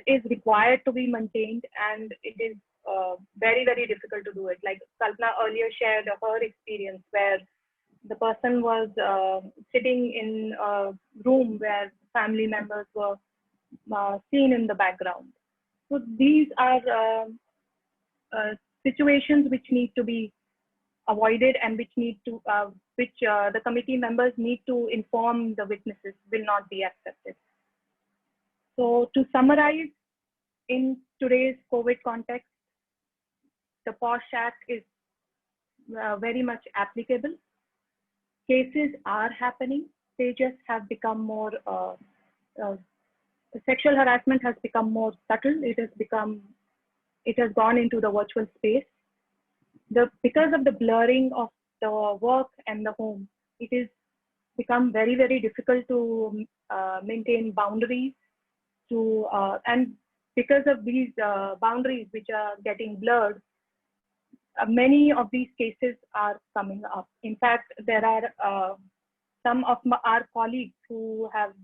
is required to be maintained, and it is very, very difficult to do it. Like Kalpana earlier shared her experience where the person was sitting in a room where family members were seen in the background. So these are situations which need to be avoided, and which the committee members need to inform the witnesses will not be accepted. So to summarize, in today's COVID context, the POSH Act is very much applicable. Cases are happening. They just have become more, sexual harassment has become more subtle. It has gone into the virtual space. Because of the blurring of the work and the home, it is become very, very difficult to maintain boundaries. And because of these boundaries which are getting blurred, many of these cases are coming up. In fact, there are some of our colleagues who have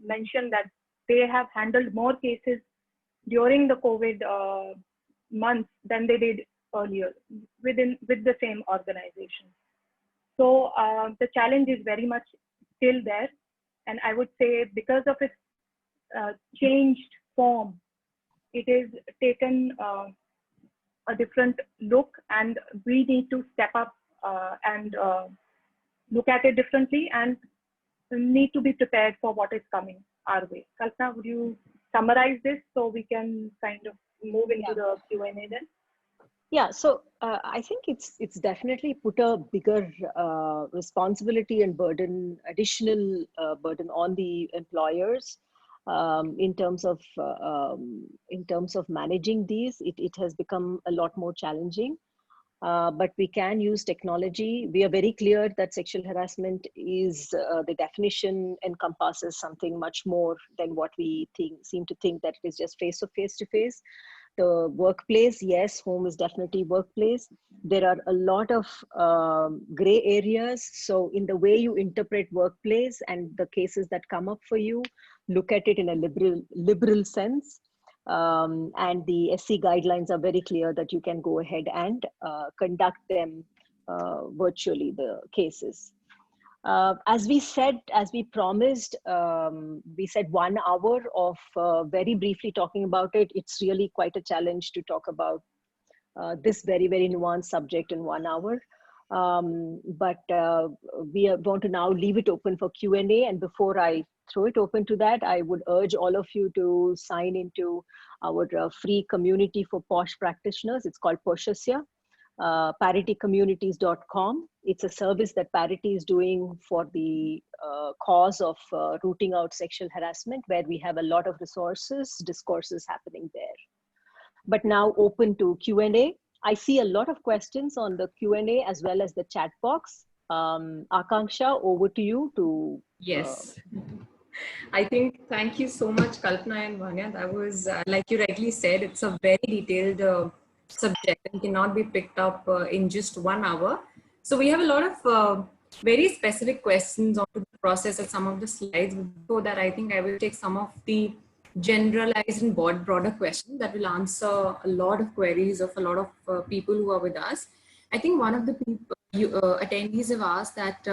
mentioned that they have handled more cases during the COVID months than they did earlier with the same organization. So the challenge is very much still there. And I would say because of its changed form, it is taken a different look, and we need to step up and look at it differently, and need to be prepared for what is coming our way. Kalpana, would you summarize this so we can kind of move into the Q&A then? Yeah, so I think it's definitely put a bigger responsibility and burden, additional burden on the employers in terms of managing these. It has become a lot more challenging. But we can use technology. We are very clear that sexual harassment is the definition encompasses something much more than what we seem to think, that it is just face to face. the workplace, yes, home is definitely workplace. There are a lot of gray areas. So in the way you interpret workplace and the cases that come up for you, look at it in a liberal sense. And the SC guidelines are very clear that you can go ahead and conduct them virtually, the cases. As we promised, we said 1 hour of very briefly talking about it. It's really quite a challenge to talk about this very, very nuanced subject in 1 hour. But we are going to now leave it open for Q&A. And before I throw it open to that, I would urge all of you to sign into our free community for POSH practitioners. It's called Poshasya. ParityCommunities.com. It's a service that Parity is doing for the cause of rooting out sexual harassment, where we have a lot of resources, discourses happening there. But now open to Q&A. I see a lot of questions on the Q&A as well as the chat box. Akanksha, over to you to... Yes. I think, thank you so much, Kalpana and Vanya. That was, like you rightly said, it's a very detailed subject and cannot be picked up in just 1 hour. So we have a lot of very specific questions on the process of some of the slides. Before that, I think I will take some of the generalized and broader questions that will answer a lot of queries of a lot of people who are with us. I think one of the people, attendees have asked that,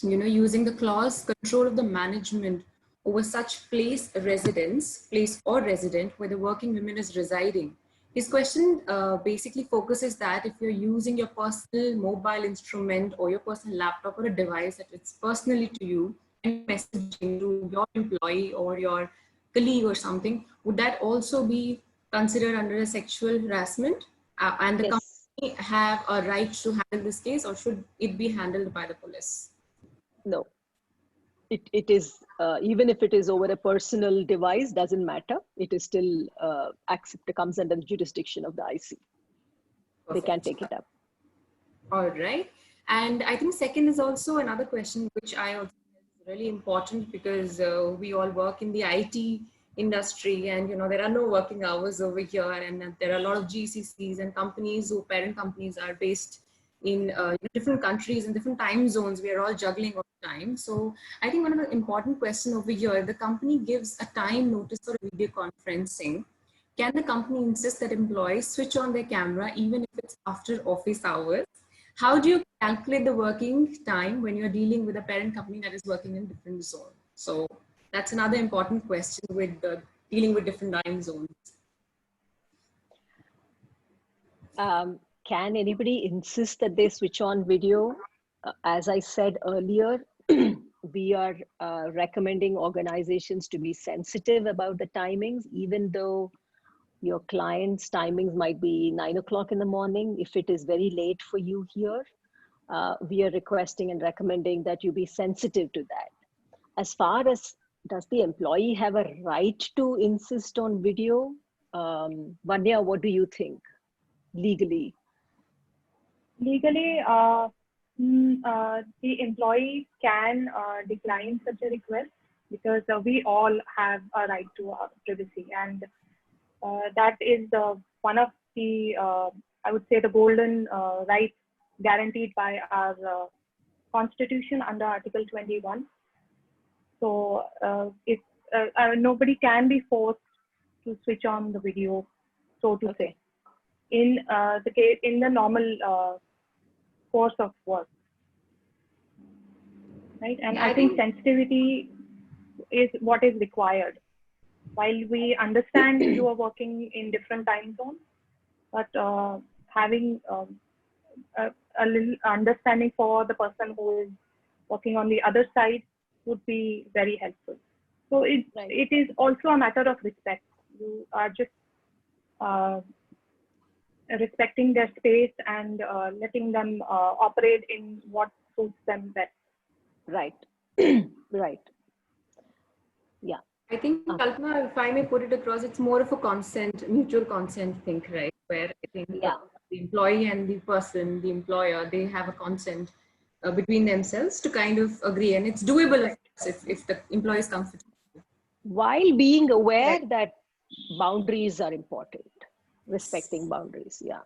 using the clause control of the management over such place or resident where the working women is residing. His question basically focuses that if you're using your personal mobile instrument or your personal laptop or a device that it's personally to you and messaging to your employee or your colleague or something, would that also be considered under a sexual harassment? And the company have a right to handle this case, or should it be handled by the police? No. It is, even if it is over a personal device, doesn't matter. It is still comes under the jurisdiction of the IC. Perfect. They can take it up. All right. And I think second is also another question, which I also think is really important, because we all work in the IT industry, and there are no working hours over here, and there are a lot of GCCs and companies who parent companies are based in different countries and different time zones. We are all juggling all the time. So I think one of the important questions over here, the company gives a time notice for video conferencing. Can the company insist that employees switch on their camera even if it's after office hours? How do you calculate the working time when you're dealing with a parent company that is working in different zone? So that's another important question with dealing with different time zones. Can anybody insist that they switch on video? As I said earlier, we are recommending organizations to be sensitive about the timings, even though your client's timings might be 9 o'clock in the morning. If it is very late for you here, we are requesting and recommending that you be sensitive to that. As far as, does the employee have a right to insist on video? Vanya, what do you think legally? Legally, the employee can decline such a request, because we all have a right to our privacy, and that is one of the, I would say, the golden rights guaranteed by our Constitution under Article 21. So if nobody can be forced to switch on the video, so to say, in the case, in the normal course of work, right? And I think sensitivity is what is required. While we understand you are working in different time zones, but having a little understanding for the person who is working on the other side would be very helpful. So it is also a matter of respect. You are just respecting their space and letting them operate in what suits them best. Right. Right. Yeah. I think, Kalpana, if I may put it across, it's more of a consent, mutual consent thing, right? Where I think the employee and the person, the employer, they have a consent between themselves to kind of agree, and it's doable if the employee is comfortable. While being aware that boundaries are important. respecting boundaries. Yeah.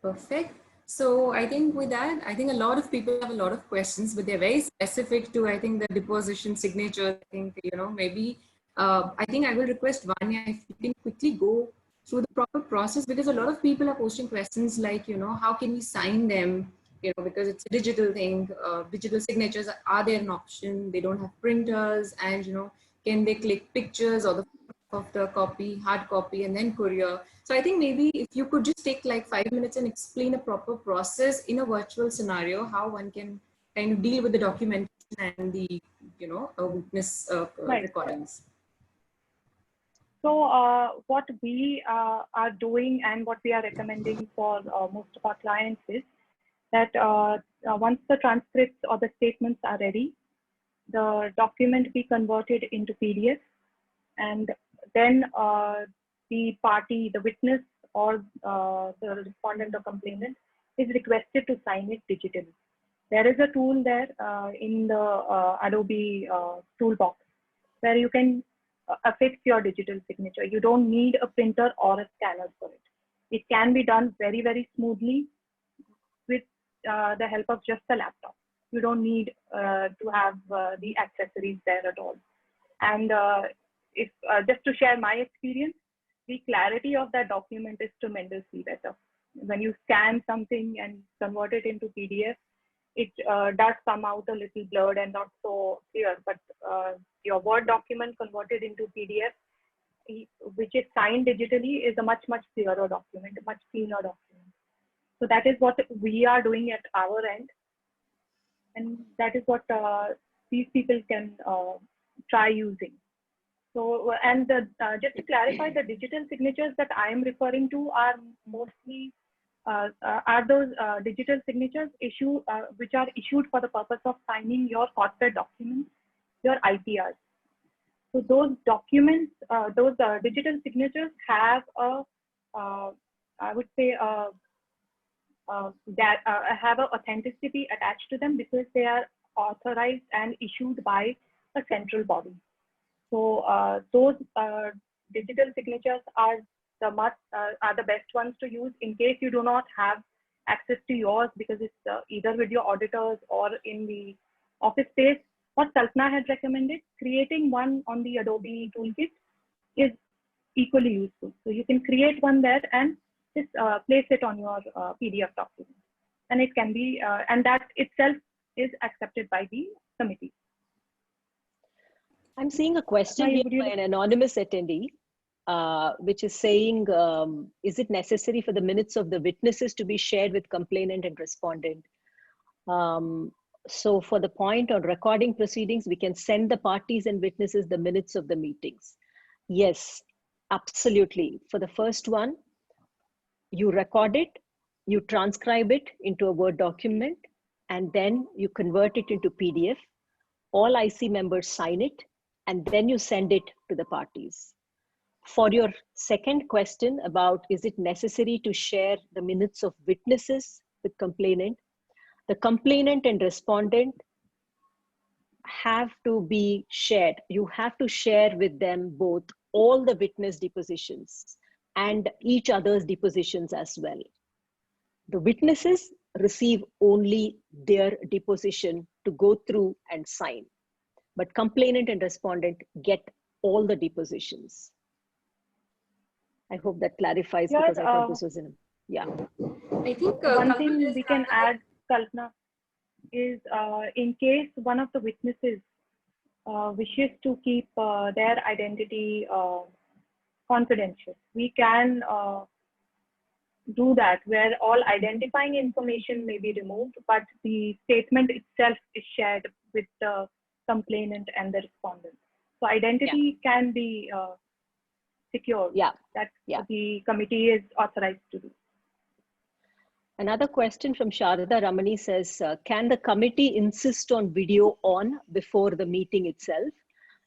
Perfect. So I think with that, I think a lot of people have a lot of questions, but they're very specific to, I think, the deposition signature. I think, maybe, I think I will request Vanya if you can quickly go through the proper process, because a lot of people are posting questions like, how can we sign them? Because it's a digital thing, digital signatures, are there an option? They don't have printers, and, can they click pictures or the of the copy, hard copy, and then courier? So I think maybe if you could just take like 5 minutes and explain a proper process in a virtual scenario, how one can kind of deal with the documentation and the, witness Right. recordings. So what we are doing and what we are recommending for most of our clients is that once the transcripts or the statements are ready, the document be converted into PDF, and then the party, the witness or the respondent or complainant is requested to sign it digitally. There is a tool there in the Adobe toolbox where you can affix your digital signature. You don't need a printer or a scanner for it. It can be done very, very smoothly with the help of just a laptop. You don't need to have the accessories there at all. And if just to share my experience, the clarity of that document is tremendously better. When you scan something and convert it into PDF, it does come out a little blurred and not so clear, but your Word document converted into PDF, which is signed digitally, is a much, much clearer document, a much cleaner document. So that is what we are doing at our end. And that is what these people can try using. So, and just to clarify, the digital signatures that I am referring to are mostly are those digital signatures which are issued for the purpose of signing your corporate documents, your IPRs. So those documents, those digital signatures have a, I would say, that have an authenticity attached to them because they are authorized and issued by a central body. So those digital signatures are the best ones to use in case you do not have access to yours because it's either with your auditors or in the office space. What Kalpana had recommended, creating one on the Adobe Toolkit is equally useful. So you can create one there and just place it on your PDF document, and it can be, and that itself is accepted by the committee. I'm seeing a question here by an anonymous attendee, which is saying, is it necessary for the minutes of the witnesses to be shared with complainant and respondent? So for the point on recording proceedings, we can send the parties and witnesses the minutes of the meetings. Yes, absolutely. For the first one, you record it, you transcribe it into a Word document, and then you convert it into PDF. All IC members sign it, and then you send it to the parties. For your second question about is it necessary to share the minutes of witnesses with complainant, the complainant and respondent have to be shared. You have to share with them both all the witness depositions and each other's depositions as well. The witnesses receive only their deposition to go through and sign, but complainant and respondent get all the depositions. I hope that clarifies, because I thought this was in, yeah. I think one thing we can add, Kalpana, is in case one of the witnesses wishes to keep their identity confidential, we can do that, where all identifying information may be removed, but the statement itself is shared with the complainant and the respondent. So identity can be secured. Yeah. That the committee is authorized to do. Another question from Sharada Ramani says, can the committee insist on video on before the meeting itself?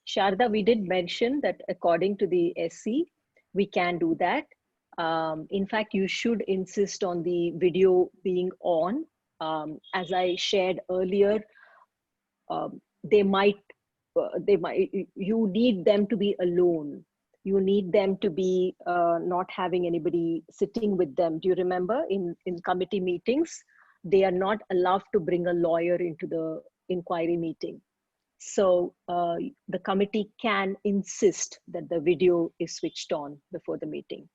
Sharada, we did mention that according to the SC, we can do that. In fact, you should insist on the video being on. As I shared earlier, you need them to be alone. you need them to be not having anybody sitting with them. Do you remember in committee meetings, they are not allowed to bring a lawyer into the inquiry meeting. So the committee can insist that the video is switched on before the meeting.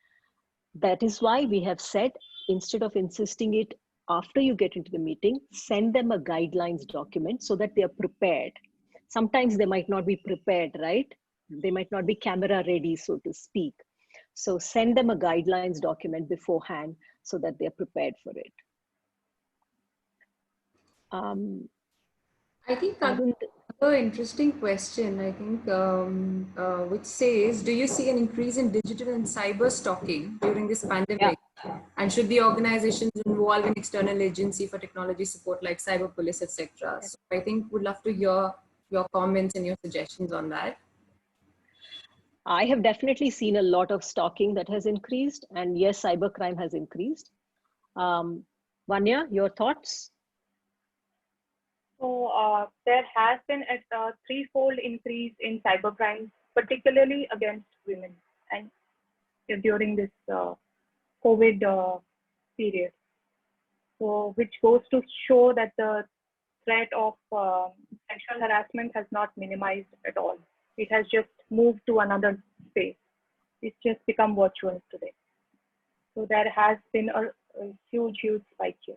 That is why we have said, instead of insisting it after you get into the meeting, send them a guidelines document so that they are prepared. Sometimes they might not be prepared, right? They might not be camera ready, so to speak. So send them a guidelines document beforehand so that they're prepared for it. I think another interesting question, I think, which says, do you see an increase in digital and cyber stalking during this pandemic? Yeah. And should the organizations involve an external agency for technology support like cyber police, etc.? So I think would love to hear your comments and your suggestions on that. I have definitely seen a lot of stalking that has increased, and yes, cybercrime has increased. Vanya, your thoughts? So there has been a threefold increase in cybercrime, particularly against women, and during this COVID period. So which goes to show that the threat of sexual harassment has not minimized at all. It has just moved to another space. It's just become virtual today. So there has been a huge spike here.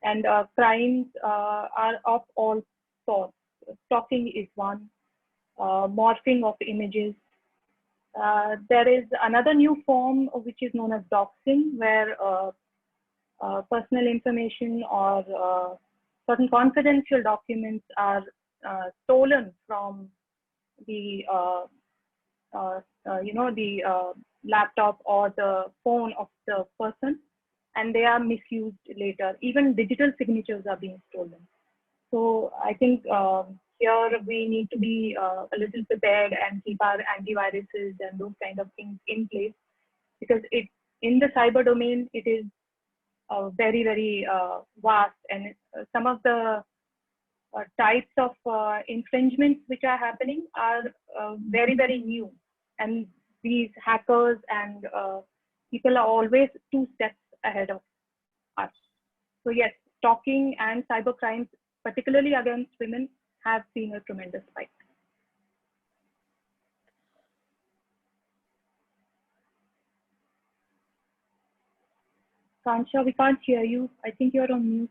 And crimes are of all sorts. Stalking is one, morphing of images. There is another new form which is known as doxing, where personal information or certain confidential documents are stolen from the laptop or the phone of the person, and they are misused later. Even digital signatures are being stolen. So I think here we need to be a little prepared and keep our antiviruses and those kind of things in place, because in the cyber domain, it is very, very vast, and some of the types of infringements which are happening are very, very new, and these hackers and people are always 2 steps ahead of us. So yes, stalking and cyber crimes, particularly against women, have seen a tremendous spike. Kansha, we can't hear you. I think you're on mute.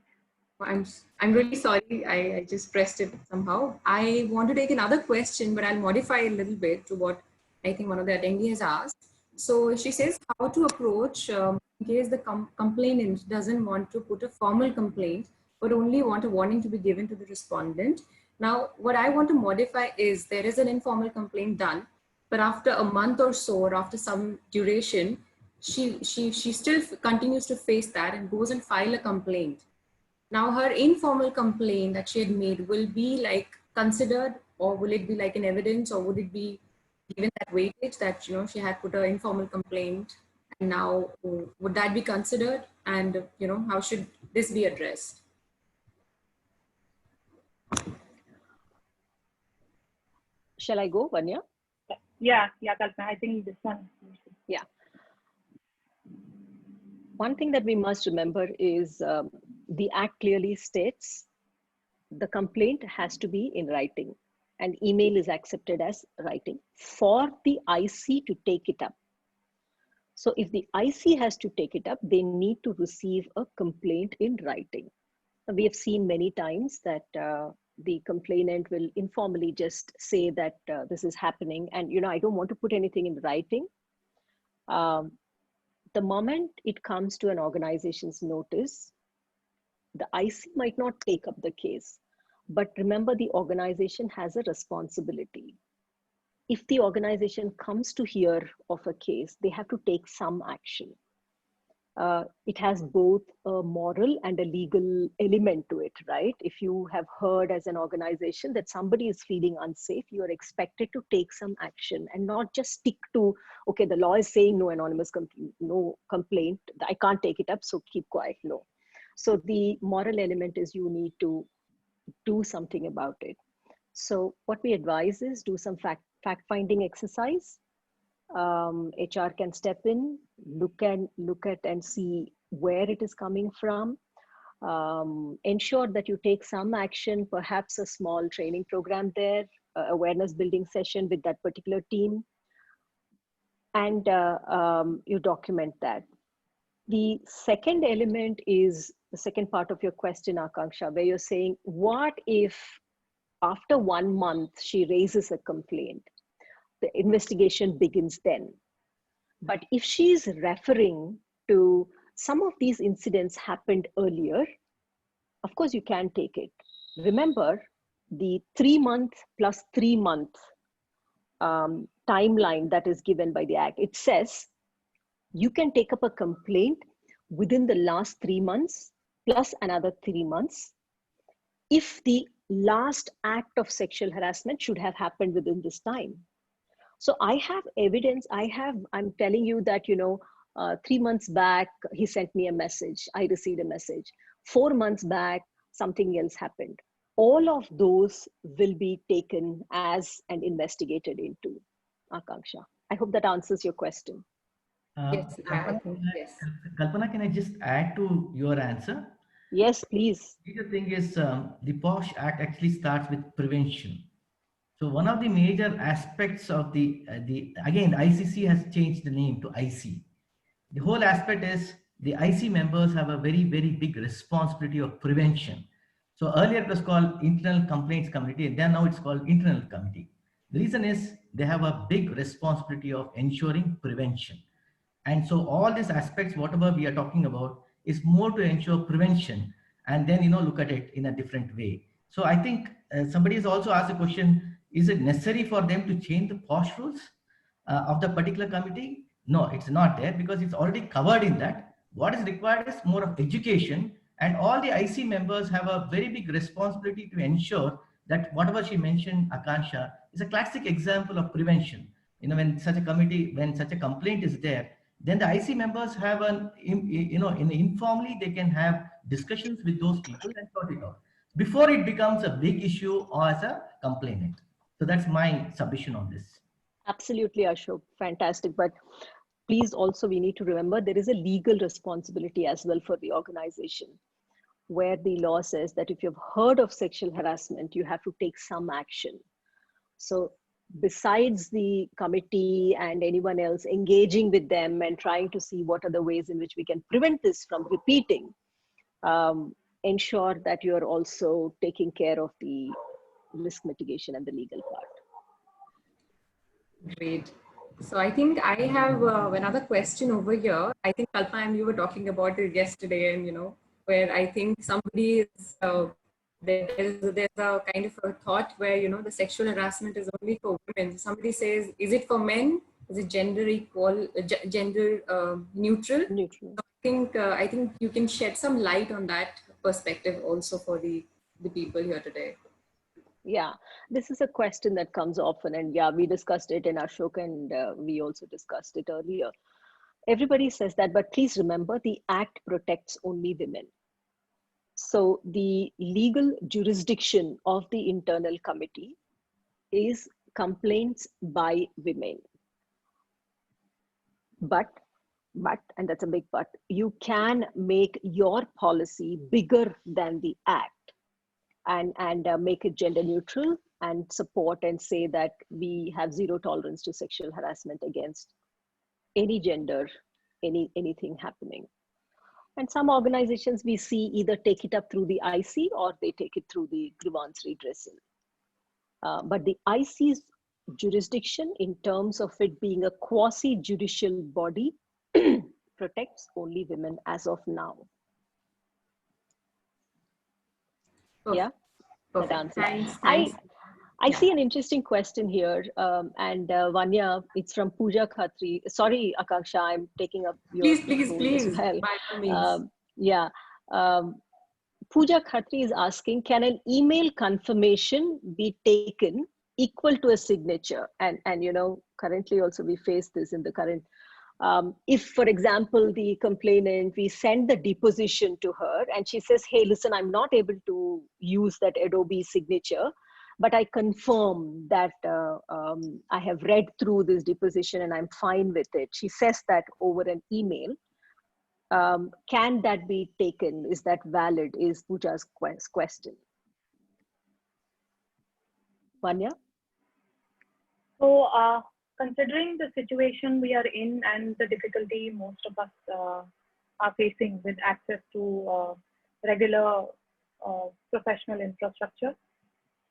I'm really sorry. I just pressed it somehow. I want to take another question, but I'll modify a little bit to what I think one of the attendees asked. So she says how to approach in case the complainant doesn't want to put a formal complaint, but only want a warning to be given to the respondent. Now, what I want to modify is there is an informal complaint done, but after a month or so, or after some duration, she still continues to face that and goes and file a complaint. Now her informal complaint that she had made will be like considered, or will it be like an evidence, or would it be given that weightage that, you know, she had put her informal complaint, and now would that be considered? And, you know, how should this be addressed? Shall I go, Vanya? Yeah, Kalpana, I think this one. Yeah. One thing that we must remember is the Act clearly states the complaint has to be in writing, and email is accepted as writing for the IC to take it up. So if the IC has to take it up, they need to receive a complaint in writing. We have seen many times that the complainant will informally just say that this is happening, and, you know, I don't want to put anything in writing. The moment it comes to an organization's notice, the IC might not take up the case, but remember, the organization has a responsibility. If the organization comes to hear of a case, they have to take some action. It has both a moral and a legal element to it, right? If you have heard as an organization that somebody is feeling unsafe, you are expected to take some action and not just stick to, okay, the law is saying no anonymous no complaint, I can't take it up, so keep quiet. No. So the moral element is you need to do something about it. So what we advise is do some fact-finding exercise, HR can step in, look at and see where it is coming from. Ensure that you take some action, perhaps a small training program there, awareness building session with that particular team, and you document that. The second element is the second part of your question, Akanksha, where you're saying, what if after 1 month she raises a complaint? The investigation begins then. But if she is referring to some of these incidents happened earlier, of course you can take it. Remember the 3 month plus 3 month timeline that is given by the Act. It says you can take up a complaint within the last 3 months plus another 3 months if the last act of sexual harassment should have happened within this time. So I have evidence. I'm telling you that, 3 months back, he sent me a message. I received a message. 4 months back, something else happened. All of those will be taken as and investigated into, Akanksha. I hope that answers your question. Yes, I think, yes. Kalpana, can I just add to your answer? Yes, please. The thing is, the POSH Act actually starts with prevention. So one of the major aspects of again, ICC has changed the name to IC. The whole aspect is the IC members have a very, very big responsibility of prevention. So earlier it was called Internal Complaints Committee, and then now it's called Internal Committee. The reason is they have a big responsibility of ensuring prevention. And so all these aspects, whatever we are talking about, is more to ensure prevention, and then, look at it in a different way. So I think somebody has also asked a question, is it necessary for them to change the POSH rules of the particular committee? No, it's not there, because it's already covered in that. What is required is more of education, and all the IC members have a very big responsibility to ensure that whatever she mentioned, Akanksha, is a classic example of prevention. When such a committee, when such a complaint is there, then the IC members have informally they can have discussions with those people and sort it out before it becomes a big issue or as a complainant. So that's my submission on this. Absolutely, Ashok. Fantastic. But please also, we need to remember there is a legal responsibility as well for the organization, where the law says that if you've heard of sexual harassment, you have to take some action. So besides the committee and anyone else engaging with them and trying to see what are the ways in which we can prevent this from repeating, ensure that you're also taking care of the risk mitigation and the legal part. Great. So I think I have another question over here. I think Kalpana and you were talking about it yesterday, and where I think somebody is there's a kind of a thought where the sexual harassment is only for women. Somebody says, is it for men? Is it gender equal, gender neutral? Neutral. So I think you can shed some light on that perspective also for the people here today. Yeah, this is a question that comes often, and yeah, we discussed it in Ashok, and we also discussed it earlier. Everybody says that, but please remember, the Act protects only women. So the legal jurisdiction of the internal committee is complaints by women. But, and that's a big but, you can make your policy bigger than the Act and make it gender neutral and support and say that we have zero tolerance to sexual harassment against any gender, anything happening. And some organizations we see either take it up through the IC or they take it through the grievance redressal. But the IC's jurisdiction in terms of it being a quasi-judicial body protects only women as of now. Perfect. Yeah, Perfect. that answers. Thanks. I see an interesting question here, and Vanya, it's from Pooja Khatri. Sorry, Akanksha, I'm taking up your Please. as well. By all means. Yeah. Pooja Khatri is asking, can an email confirmation be taken equal to a signature? And currently also we face this in the current. If, for example, the complainant, we send the deposition to her and she says, hey, listen, I'm not able to use that Adobe signature, but I confirm that I have read through this deposition and I'm fine with it. She says that over an email. Can that be taken? Is that valid? Is Pooja's question. Vanya? So, considering the situation we are in and the difficulty most of us are facing with access to regular professional infrastructure,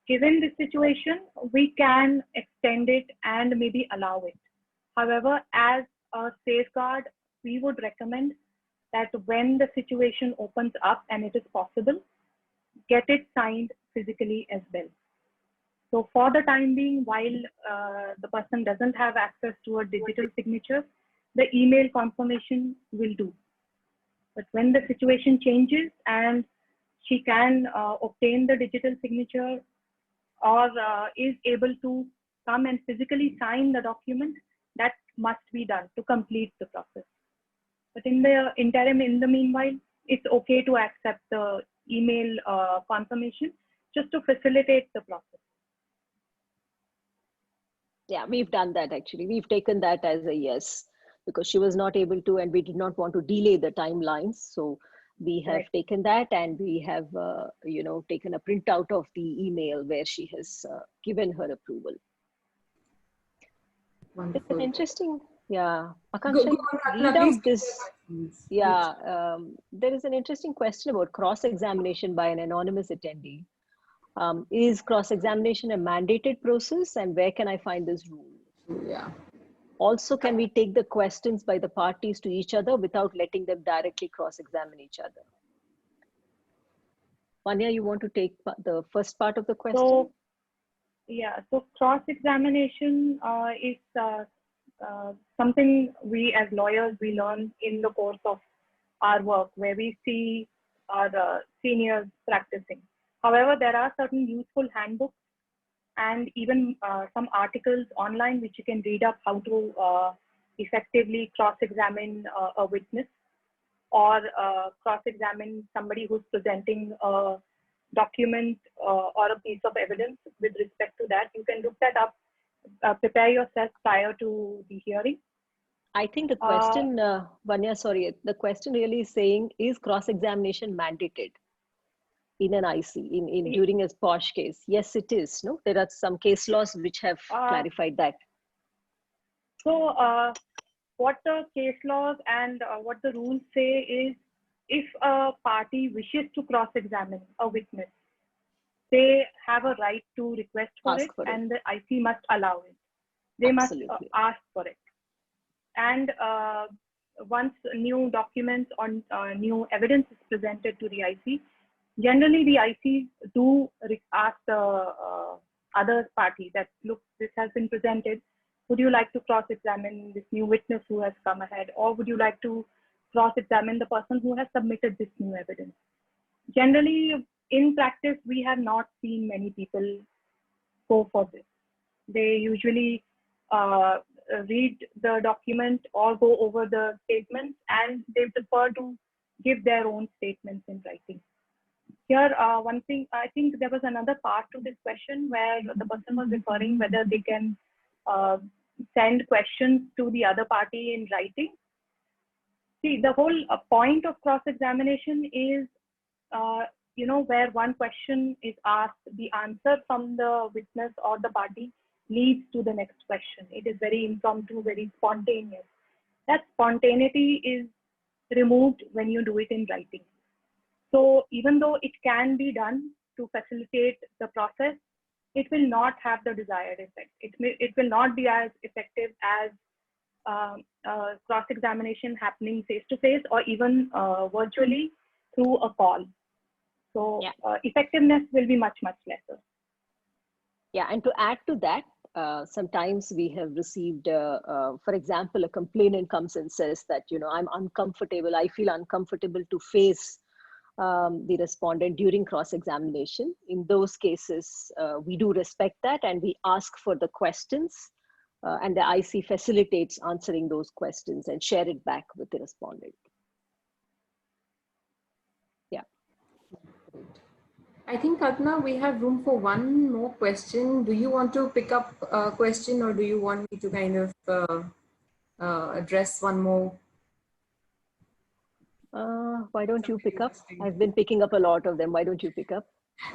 given this situation, we can extend it and maybe allow it. However, as a safeguard, we would recommend that when the situation opens up and it is possible, get it signed physically as well. So for the time being, while the person doesn't have access to a digital signature, the email confirmation will do. But when the situation changes and she can obtain the digital signature or is able to come and physically sign the document, that must be done to complete the process. But in the interim, in the meanwhile, it's okay to accept the email confirmation just to facilitate the process. Yeah, we've done that actually. We've taken that as a yes, because she was not able to, and we did not want to delay the timelines. So we have taken that, and we have, taken a printout of the email where she has given her approval. Wonderful. It's an interesting, yeah. Go on, read out this. Yeah. There is an interesting question about cross-examination by an anonymous attendee. Is cross-examination a mandated process, and where can I find this rule? Yeah. Also, can we take the questions by the parties to each other without letting them directly cross-examine each other? Vanya, you want to take the first part of the question? So, yeah, so cross-examination is something we as lawyers, we learn in the course of our work, where we see our seniors practicing. However, there are certain useful handbooks and even some articles online which you can read up how to effectively cross-examine a witness or cross-examine somebody who's presenting a document or a piece of evidence with respect to that. You can look that up, prepare yourself prior to the hearing. I think the question, Vanya, sorry, the question really is saying, is cross-examination mandated in an IC, during a POSH case? Yes, it is. No, there are some case laws which have clarified that. So what the case laws and what the rules say is, if a party wishes to cross-examine a witness, they have a right to request for it, and the IC must allow it. They Absolutely. must ask for it. And once new documents or new evidence is presented to the IC, generally the ICs do ask the other party that, look, this has been presented. Would you like to cross-examine this new witness who has come ahead? Or would you like to cross-examine the person who has submitted this new evidence? Generally, in practice, we have not seen many people go for this. They usually read the document or go over the statements, and they prefer to give their own statements in writing. Here, one thing, I think there was another part to this question where the person was referring whether they can send questions to the other party in writing. See, the whole point of cross-examination is, where one question is asked, the answer from the witness or the party leads to the next question. It is very impromptu, very spontaneous. That spontaneity is removed when you do it in writing. So even though it can be done to facilitate the process, it will not have the desired effect. It will not be as effective as cross-examination happening face-to-face or even virtually through a call. So effectiveness will be much, much lesser. Yeah, and to add to that, sometimes we have received, for example, a complainant comes and says that, I'm uncomfortable, I feel uncomfortable to face the respondent during cross-examination. In those cases, we do respect that and we ask for the questions, and the IC facilitates answering those questions and share it back with the respondent. Yeah. I think, Kalpana, we have room for one more question. Do you want to pick up a question, or do you want me to kind of address one more? Why don't you pick up? I've been picking up a lot of them. Why don't you pick up?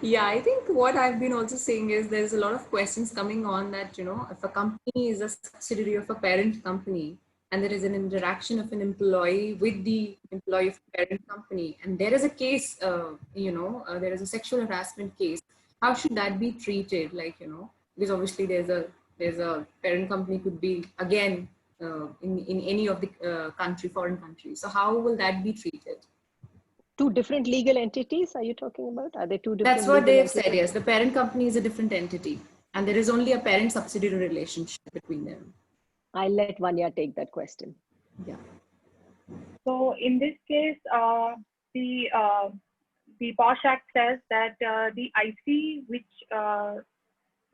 Yeah, I think what I've been also saying is there's a lot of questions coming on that, you know, if a company is a subsidiary of a parent company and there is an interaction of an employee with the employee of the parent company, and there is a case, there is a sexual harassment case, how should that be treated? Like, you know, because obviously there's a parent company could be, again, in any of the foreign countries. So how will that be treated? Two different legal entities, are you talking about? Are they two different That's what legal they've entities? said, yes. The parent company is a different entity and there is only a parent subsidiary relationship between them. I'll let Vanya take that question. Yeah. So in this case, the POSH Act says that the IC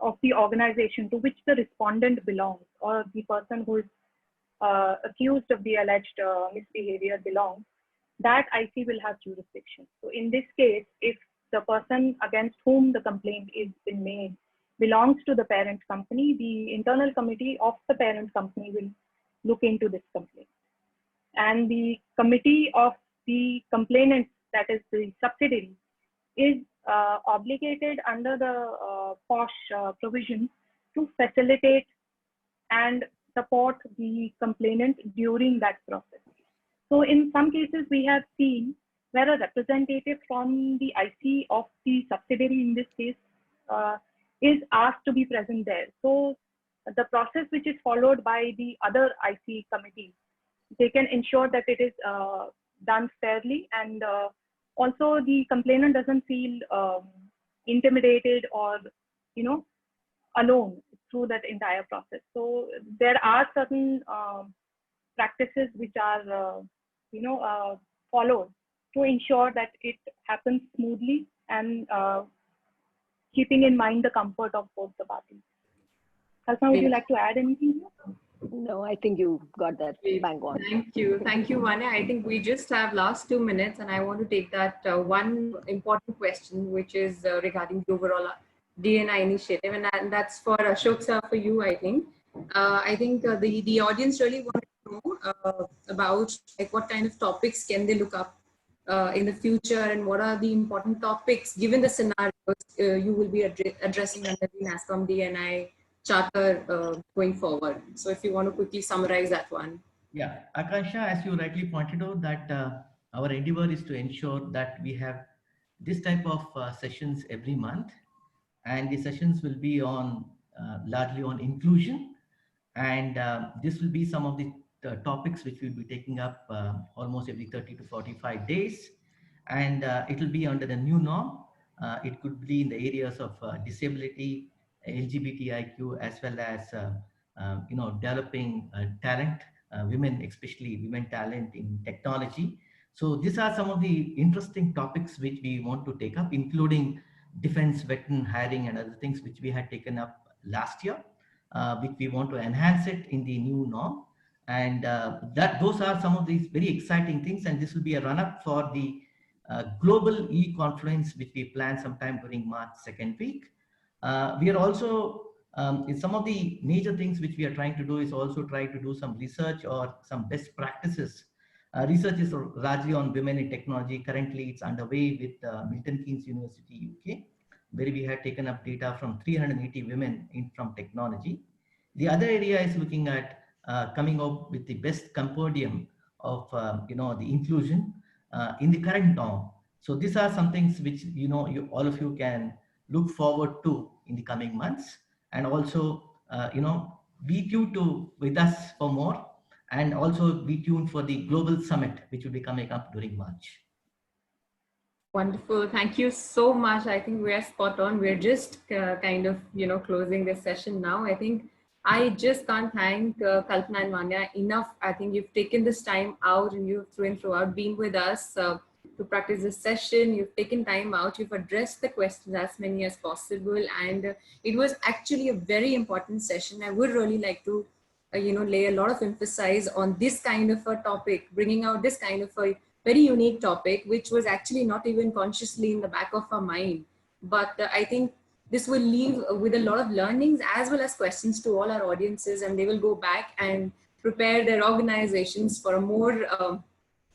of the organization to which the respondent belongs, or the person who is accused of the alleged misbehavior belongs, that IC will have jurisdiction. So in this case, if the person against whom the complaint is been made belongs to the parent company, the internal committee of the parent company will look into this complaint. And the committee of the complainant, that is the subsidiary, is obligated under the POSH provision to facilitate and support the complainant during that process. So in some cases, we have seen where a representative from the IC of the subsidiary in this case is asked to be present there. So the process which is followed by the other IC committee, they can ensure that it is done fairly, and also the complainant doesn't feel intimidated or, you know, alone through that entire process. So there are certain practices which are followed to ensure that it happens smoothly and keeping in mind the comfort of both the parties. Kalpana, would you like to add anything here? No, I think you got that bang on. Thank you. Thank you, Vanya. I think we just have last 2 minutes and I want to take that one important question, which is regarding the overall DNI initiative. And that's for Ashok sir, for you, I think. I think the audience really want to know about like what kind of topics can they look up in the future, and what are the important topics given the scenarios you will be addressing under the NASSCOM DNI charter going forward. So if you want to quickly summarize that one. Yeah, Akansha, as you rightly pointed out, that our endeavor is to ensure that we have this type of sessions every month, and the sessions will be on largely on inclusion, and this will be some of the topics which we'll be taking up almost every 30 to 45 days, and it will be under the new norm. It could be in the areas of disability, LGBTIQ, as well as developing talent, women, especially women talent in technology. So these are some of the interesting topics which we want to take up, including defense veteran hiring and other things which we had taken up last year, which we want to enhance it in the new norm. And those are some of these very exciting things. And this will be a run-up for the global e-conference, which we plan sometime during March 2nd week. We are also, in some of the major things which we are trying to do is also try to do some research or some best practices. Research is largely on women in technology. Currently, it's underway with Milton Keynes University, UK, where we have taken up data from 380 women from technology. The other area is looking at coming up with the best compendium of the inclusion in the current norm. So these are some things which all of you can look forward to in the coming months, and also be tuned with us for more, and also be tuned for the global summit which will be coming up during March. Wonderful. Thank you so much. I think we're spot on. We're just kind of closing this session now. I think I just can't thank Kalpana and Vanya enough. I think you've taken this time out and you've throughout been with us to practice this session. You've taken time out, you've addressed the questions as many as possible, and it was actually a very important session. I would really like to lay a lot of emphasis on this kind of a topic, bringing out this kind of a very unique topic, which was actually not even consciously in the back of our mind. but I think this will leave with a lot of learnings as well as questions to all our audiences, and they will go back and prepare their organizations for a more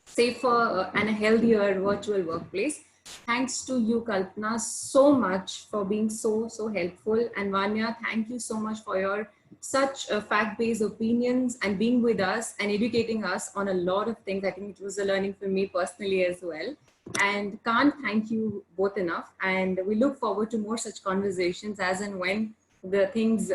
safer and a healthier virtual workplace. Thanks to you, Kalpana, so much for being so helpful. And Vanya, thank you so much for your such fact-based opinions and being with us and educating us on a lot of things. I think it was a learning for me personally as well. And can't thank you both enough. And we look forward to more such conversations as and when the things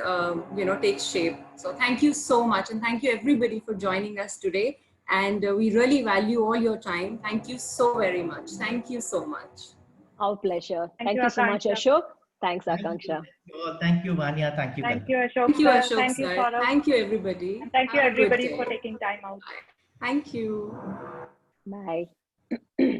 take shape. So thank you so much, and thank you everybody for joining us today. And we really value all your time. Thank you so very much. Thank you so much. Our pleasure. Thank Thank you, you so much, Akanksha. Ashok. Thanks, Akanksha. Thank you, Vanya. Thank you. Thank Kalpana. you, Ashok. Thank you, sir. Ashok, Thank you, sir. Saurabh. Thank you, everybody. And thank you, Have a good everybody, day. for taking time out. Thank you. Bye.